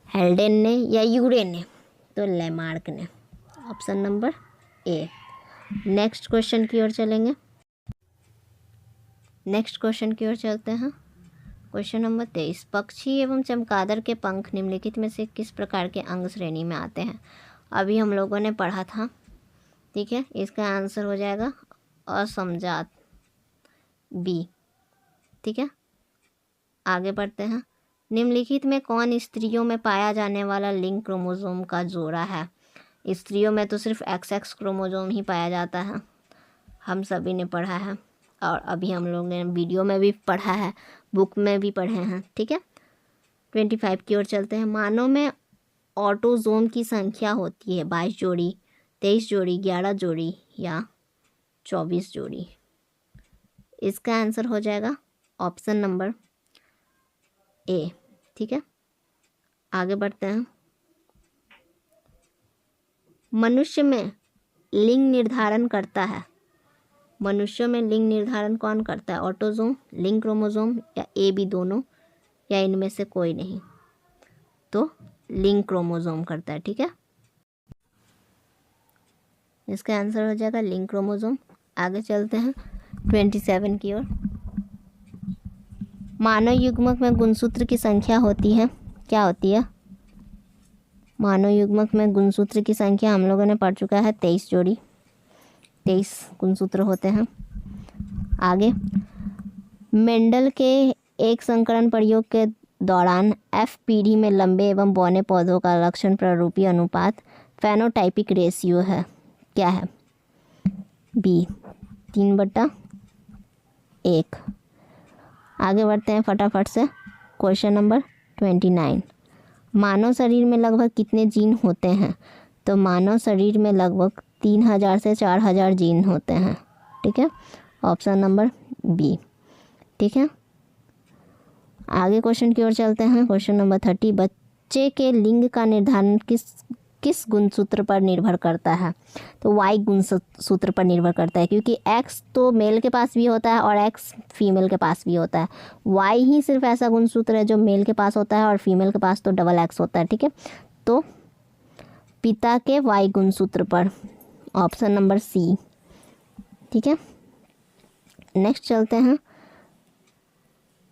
S1: हेल्डेन ने या यूरे ने? तो लेमार्क ने, option number A. Next question की ओर चलेंगे। नेक्स्ट क्वेश्चन की ओर चलते हैं। क्वेश्चन नंबर 23, पक्षी एवं चमगादड़ के पंख निम्नलिखित में से किस प्रकार के अंग श्रेणी में आते हैं? अभी हम लोगों ने पढ़ा था, ठीक है। इसका आंसर हो जाएगा असमजात, बी, ठीक है। आगे बढ़ते हैं। निम्नलिखित में कौन स्त्रियों में पाया जाने वाला लिंग क्रोमोसोम का जोड़ा है? स्त्रियों में तो सिर्फ XX क्रोमोसोम ही पाया जाता है, हम सभी ने पढ़ा है और अभी हम लोग ने वीडियो में भी पढ़ा है, बुक में भी पढ़े हैं, ठीक है। 25 की ओर चलते हैं। मानव में ऑटोसोम की संख्या होती है 22 जोड़ी, 23 जोड़ी, 11 जोड़ी या 24 जोड़ी? इसका आंसर हो जाएगा ऑप्शन नंबर ए, ठीक है। आगे बढ़ते हैं। मनुष्य में लिंग निर्धारण करता है, मनुष्य में लिंग निर्धारण कौन करता है? ऑटोसोम, लिंग क्रोमोसोम या ए बी दोनों या इनमें से कोई नहीं? तो लिंग क्रोमोसोम करता है, ठीक है। इसका आंसर हो जाएगा लिंग क्रोमोसोम। आगे चलते हैं 27 की ओर। मानव युग्मक में गुणसूत्र की संख्या होती है, क्या होती है? मानव युग्मक में गुणसूत्र की संख्या हम लोगों ने पढ़ चुका है 23 जोड़ी, 23 गुणसूत्र होते हैं। आगे, मेंडल के एक संकरण प्रयोग के दौरान F पीढ़ी में लंबे एवं बौने पौधों का लक्षण प्रारूपी अनुपात फेनोटाइपिक रेशियो है, क्या है? बी, 3/1। आगे बढ़ते हैं फटाफट से। क्वेश्चन नंबर 29, मानव शरीर में लगभग कितने जीन होते हैं? तो मानव शरीर में लगभग 3000 से 4000 जीन होते हैं, ठीक है। ऑप्शन नंबर बी, ठीक है। आगे क्वेश्चन की ओर चलते हैं। क्वेश्चन नंबर 30, बच्चे के लिंग का निर्धारण किस गुणसूत्र पर निर्भर करता है? तो वाई गुणसूत्र पर निर्भर करता है, क्योंकि एक्स तो मेल के पास भी होता है और एक्स फीमेल के पास भी होता है। वाई ही सिर्फ ऐसा गुणसूत्र है जो मेल के पास होता है और फीमेल के पास तो डबल एक्स होता है। ठीक है, तो पिता के वाई गुणसूत्र पर, ऑप्शन नंबर सी। ठीक है, नेक्स्ट चलते हैं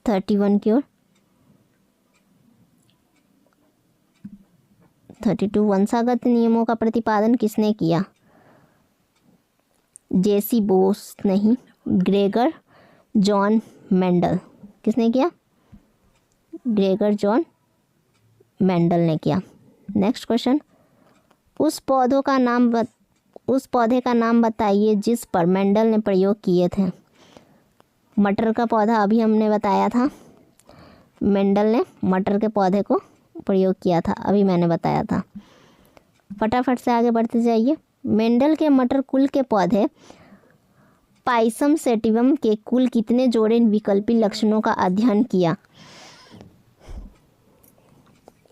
S1: 31 की ओर। 32 वंशागत नियमों का प्रतिपादन किसने किया? जेसी बोस नहीं, ग्रेगर जॉन मेंडल। किसने किया? ग्रेगर जॉन मेंडल ने किया। नेक्स्ट क्वेश्चन, उस पौधे का नाम बताइए जिस पर मेंडल ने प्रयोग किए थे। मटर का पौधा अभी हमने बताया था, मेंडल ने मटर के पौधे को प्रयोग किया था, अभी मैंने बताया था। फटाफट से आगे बढ़ते जाइए। मेंडल के मटर कुल के पौधे पाइसम सेटिवम के कुल कितने जोड़े विकल्पी लक्षणों का अध्ययन किया?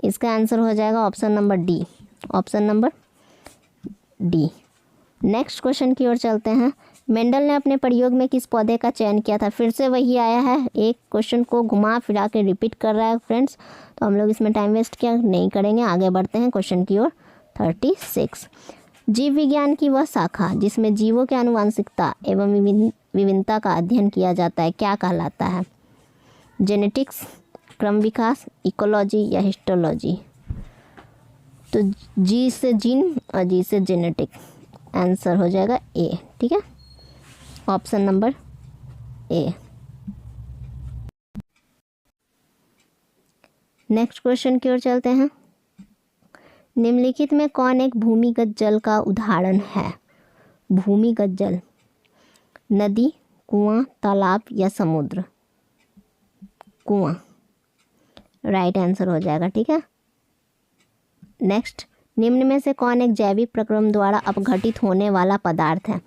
S1: इसका आंसर हो जाएगा option number D, option number D. Next question की ओर चलते हैं। मेंडल ने अपने प्रयोग में किस पौधे का चयन किया था? फिर से वही आया है, एक क्वेश्चन को घुमा फिरा के रिपीट कर रहा है फ्रेंड्स, तो हम लोग इसमें टाइम वेस्ट क्या नहीं करेंगे, आगे बढ़ते हैं क्वेश्चन की ओर। 36, जीव विज्ञान की वह शाखा जिसमें जीवों के आनुवंशिकता एवं विभिन्नता का अध्ययन किया जाता है क्या कहलाता है? जेनेटिक्स, क्रम विकास, इकोलॉजी या हिस्टोलॉजी? तो जी से जीन और जी से जेनेटिक, आंसर हो जाएगा ए। ठीक है, option number A. Next question की ओर चलते हैं। निम्नलिखित में कौन एक भूमिगत जल का उदाहरण है? भूमिगत जल, नदी, कुआं, तालाब या समुद्र? कुआं, राइट आंसर हो जाएगा। ठीक है, नेक्स्ट, निम्न में से कौन एक जैविक प्रक्रम द्वारा अपघटित होने वाला पदार्थ है?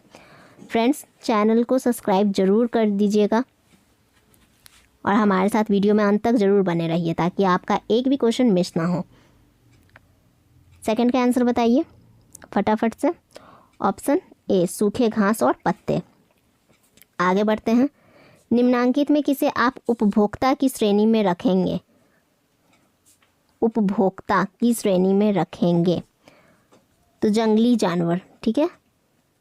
S1: फ्रेंड्स, चैनल को सब्सक्राइब जरूर कर दीजिएगा और हमारे साथ वीडियो में अंत तक जरूर बने रहिए ताकि आपका एक भी क्वेश्चन मिस ना हो। सेकंड का आंसर बताइए फटाफट से। ऑप्शन ए, सूखे घास और पत्ते। आगे बढ़ते हैं। निम्नांकित में किसे आप उपभोक्ता की श्रेणी में रखेंगे? उपभोक्ता की श्रेणी में रखेंगे तो जंगली जानवर। ठीक है,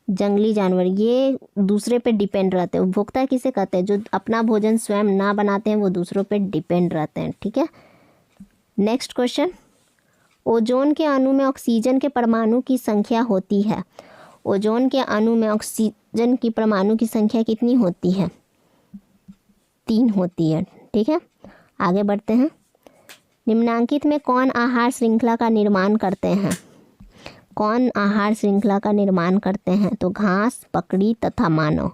S1: जंगली जानवर ये दूसरे पे डिपेंड रहते हैं। उपभोक्ता किसे कहते हैं? जो अपना भोजन स्वयं ना बनाते हैं, वो दूसरों पे डिपेंड रहते हैं। ठीक है, नेक्स्ट क्वेश्चन, ओजोन के अणु में ऑक्सीजन के परमाणु की संख्या होती है। ओजोन के अणु में ऑक्सीजन की परमाणु की संख्या कितनी होती है? 3 होती है। ठीक है, आगे बढ़ते हैं। निम्नांकित में कौन आहार श्रृंखला का निर्माण करते हैं? कौन आहार श्रृंखला का निर्माण करते हैं? तो घास, बकरी तथा मानव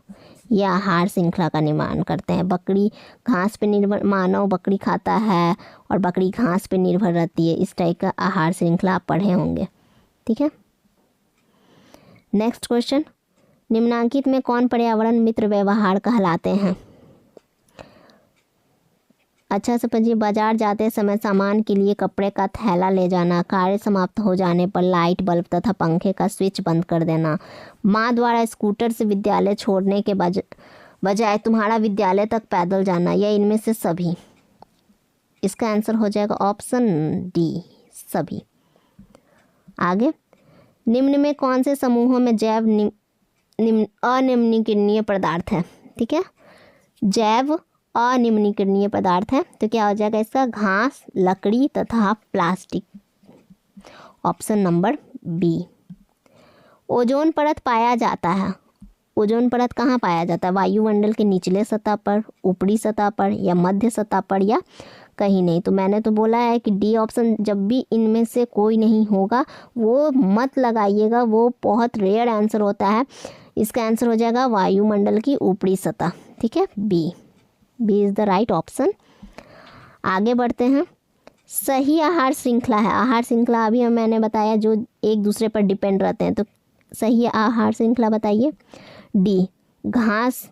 S1: ये आहार श्रृंखला का निर्माण करते हैं। बकरी घास पे निर्भर, मानव बकरी खाता है और बकरी घास पे निर्भर रहती है। इस टाइप का आहार श्रृंखला आप पढ़े होंगे। ठीक है, नेक्स्ट क्वेश्चन, निम्नांकित में कौन पर्यावरण मित्र व्यवहार कहलाते हैं? अच्छा समझिए, बाजार जाते समय सामान के लिए कपड़े का थैला ले जाना, कार्य समाप्त हो जाने पर लाइट, बल्ब तथा पंखे का स्विच बंद कर देना, माँ द्वारा स्कूटर से विद्यालय छोड़ने के बजाय तुम्हारा विद्यालय तक पैदल जाना, या इनमें से सभी? इसका आंसर हो जाएगा ऑप्शन डी, सभी। आगे, निम्न में कौन से समूहों में जैव अनिम्नीकरणीय पदार्थ है? ठीक है, जैव अनिम्नीकरणीय पदार्थ है तो क्या हो जाएगा इसका? घास, लकड़ी तथा plastic, option number B. Ozone परत पाया जाता है। ओजोन परत कहाँ पाया जाता है? वायुमंडल के निचले सतह पर, ऊपरी सतह पर या मध्य सतह पर या कहीं नहीं? तो मैंने तो बोला है कि डी ऑप्शन, जब भी इनमें से कोई नहीं होगा वो मत लगाइएगा, वो बहुत रेयर आंसर होता है। इसका आंसर हो जाएगा वायुमंडल की ऊपरी सतह। ठीक है, B, B is the right option. आगे बढ़ते हैं। सही आहार श्रृंखला है। आहार श्रृंखला अभी मैंने बताया जो एक दूसरे पर डिपेंड रहते हैं, तो सही आहार श्रृंखला बताइए। डी, घास,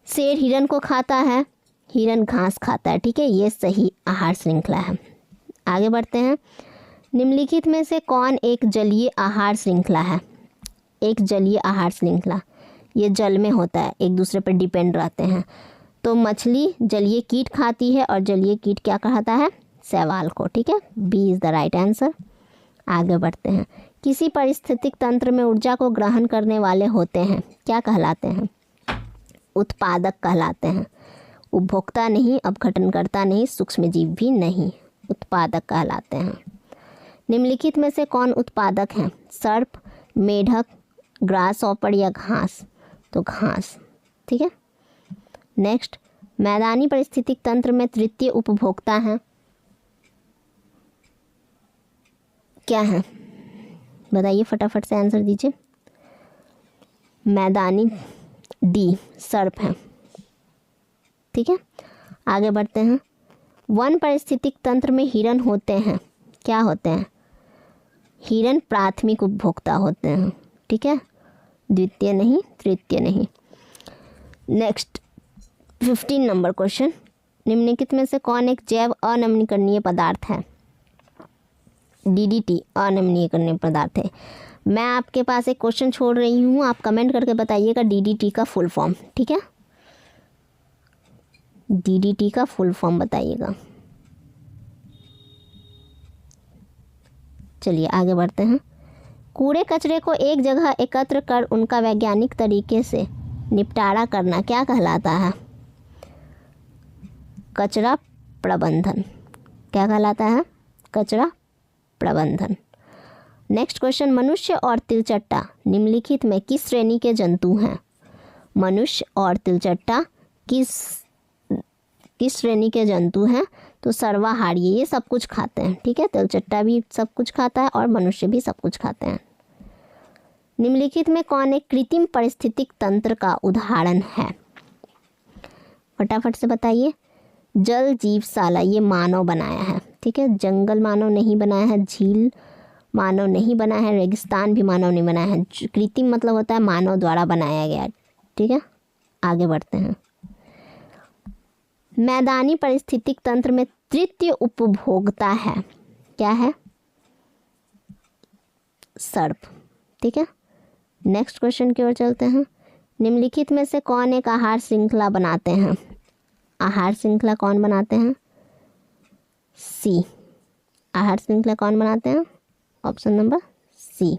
S1: शेर हिरन को खाता है, हिरन घास खाता है। ठीक है, ये सही आहार श्रृंखला है। आगे बढ़ते हैं। निम्नलिखित में से कौन एक जलीय आहार श्रृंखला है? एक जलीय आहार श्रृंखला, ये जल में होता है, एक दूसरे पर डिपेंड रहते हैं। तो मछली जलीय कीट खाती है और जलीय कीट क्या खाता है? शैवाल को। ठीक है, B is the right answer. आगे बढ़ते हैं। किसी पारिस्थितिक तंत्र में ऊर्जा को ग्रहण करने वाले होते हैं, क्या कहलाते हैं? उत्पादक कहलाते हैं। उपभोक्ता नहीं, अपघटनकर्ता नहीं, सूक्ष्मजीव भी नहीं, उत्पादक कहलाते हैं। निम्नलिखित में से कौन उत्पादक है? सर्प, मेढक, ग्रास ऑपर या घास? तो घास। ठीक है, नेक्स्ट। मैदानी पारिस्थितिक तंत्र में तृतीय उपभोक्ता है, क्या है? बताइए, फटाफट से आंसर दीजिए। मैदानी, डी, सर्प है। ठीक है, आगे बढ़ते हैं। वन पारिस्थितिक तंत्र में हिरन होते हैं, क्या होते हैं? हिरन प्राथमिक उपभोक्ता होते हैं। ठीक है, द्वितीय नहीं, तृतीय नहीं। Next 15 number question. निम्नलिखित में से कौन एक जैव अनमीकरणीय पदार्थ है? DDT अनमीकरणीय पदार्थ है। मैं आपके पास एक क्वेश्चन छोड़ रही हूँ, आप कमेंट करके बताइएगा DDT का फुल फॉर्म। ठीक है, DDT का फुल फॉर्म बताइएगा। चलिए आगे बढ़ते हैं। कूड़े कचरे को एक जगह एकत्र कर उनका वैज्ञानिक तरीके से निपटारा करना क्या कहलाता है? कचरा प्रबंधन। क्या कहलाता है? कचरा प्रबंधन। Next question. मनुष्य और तिलचट्टा निम्नलिखित में किस श्रेणी के जंतु हैं? मनुष्य और तिलचट्टा किस श्रेणी के जंतु हैं? तो सर्वाहारी, ये सब कुछ खाते हैं। ठीक है, तिलचट्टा भी सब कुछ खाता है और मनुष्य भी सब कुछ खाते हैं। निम्नलिखित में कौन एक कृत्रिम पारिस्थितिक तंत्र का उदाहरण है? फटाफट से बताइए। जल जीवशाला, ये मानव बनाया है। ठीक है, जंगल मानव नहीं बनाया है, झील मानव नहीं बनाया है, रेगिस्तान भी मानव नहीं बनाया है। कृत्रिम मतलब होता है मानव द्वारा बनाया गया। ठीक है, आगे बढ़ते हैं। मैदानी पारिस्थितिक तंत्र में तृतीय उपभोक्ता है, क्या है? सर्प। ठीक है, नेक्स्ट क्वेश्चन की ओर चलते हैं। निम्नलिखित में से कौन एक आहार श्रृंखला बनाते हैं? आहार श्रृंखला कौन बनाते हैं? सी। आहार श्रृंखला कौन बनाते हैं? Option number C.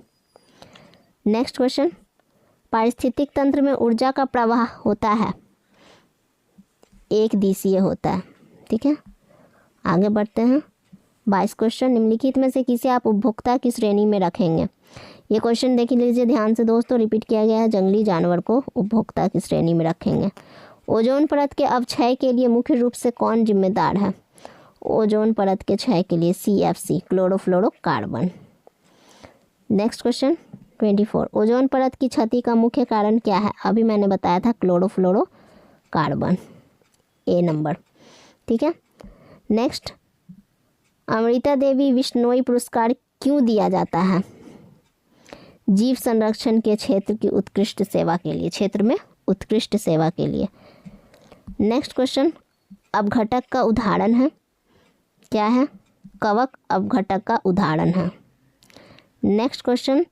S1: Next question. पारिस्थितिक तंत्र में ऊर्जा का प्रवाह होता है, एक दिशीय होता है। ठीक है, आगे बढ़ते हैं। 22 क्वेश्चन। निम्नलिखित में से किसे आप उपभोक्ता की श्रेणी में रखेंगे? ये क्वेश्चन देख लीजिए ध्यान से दोस्तों, रिपीट किया गया है। जंगली जानवर को उपभोक्ता की श्रेणी में रखेंगे। ओजोन परत के अवक्षय के लिए मुख्य रूप से कौन जिम्मेदार है? ओजोन परत के क्षय के लिए CFC, chlorofluorocarbon. Next question 24। Ozone परत की क्षति का मुख्य कारण क्या है? अभी मैंने बताया था क्लोरोफ्लोरोकार्बन, ए नंबर। ठीक है, नेक्स्ट। अमृता देवी विश्नोई पुरस्कार क्यों दिया जाता है? जीव संरक्षण के क्षेत्र की उत्कृष्ट सेवा के लिए, क्षेत्र में उत्कृष्ट सेवा के लिए। Next question. अपघटक का उदाहरण है, क्या है? कवक अपघटक का उदाहरण है। Next question.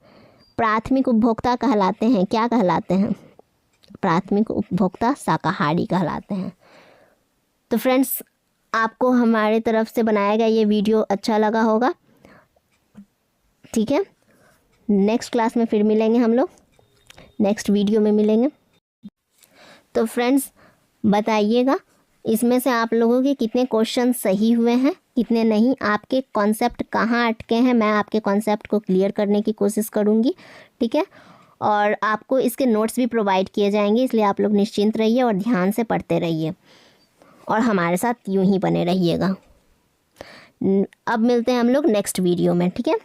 S1: प्राथमिक उपभोक्ता कहलाते हैं, क्या कहलाते हैं? प्राथमिक उपभोक्ता शाकाहारी कहलाते हैं। तो फ्रेंड्स, आपको हमारे तरफ से बनाया गया ये वीडियो अच्छा लगा होगा। ठीक है, नेक्स्ट क्लास में फिर मिलेंगे हम लोग, नेक्स्ट वीडियो में मिलेंगे। तो फ्रेंड्स बताइएगा इसमें से आप लोगों के कितने क्वेश्चन सही हुए हैं, कितने नहीं, आपके कॉन्सेप्ट कहाँ अटके हैं। मैं आपके कॉन्सेप्ट को क्लियर करने की कोशिश करूँगी। ठीक है, और आपको इसके नोट्स भी प्रोवाइड किए जाएंगे, इसलिए आप लोग निश्चिंत रहिए और ध्यान से पढ़ते रहिए और हमारे साथ यूं ही बने रहिएगा। अब मिलते हैं हम लोग नेक्स्ट वीडियो में। ठीक है,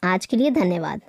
S1: आज के लिए धन्यवाद।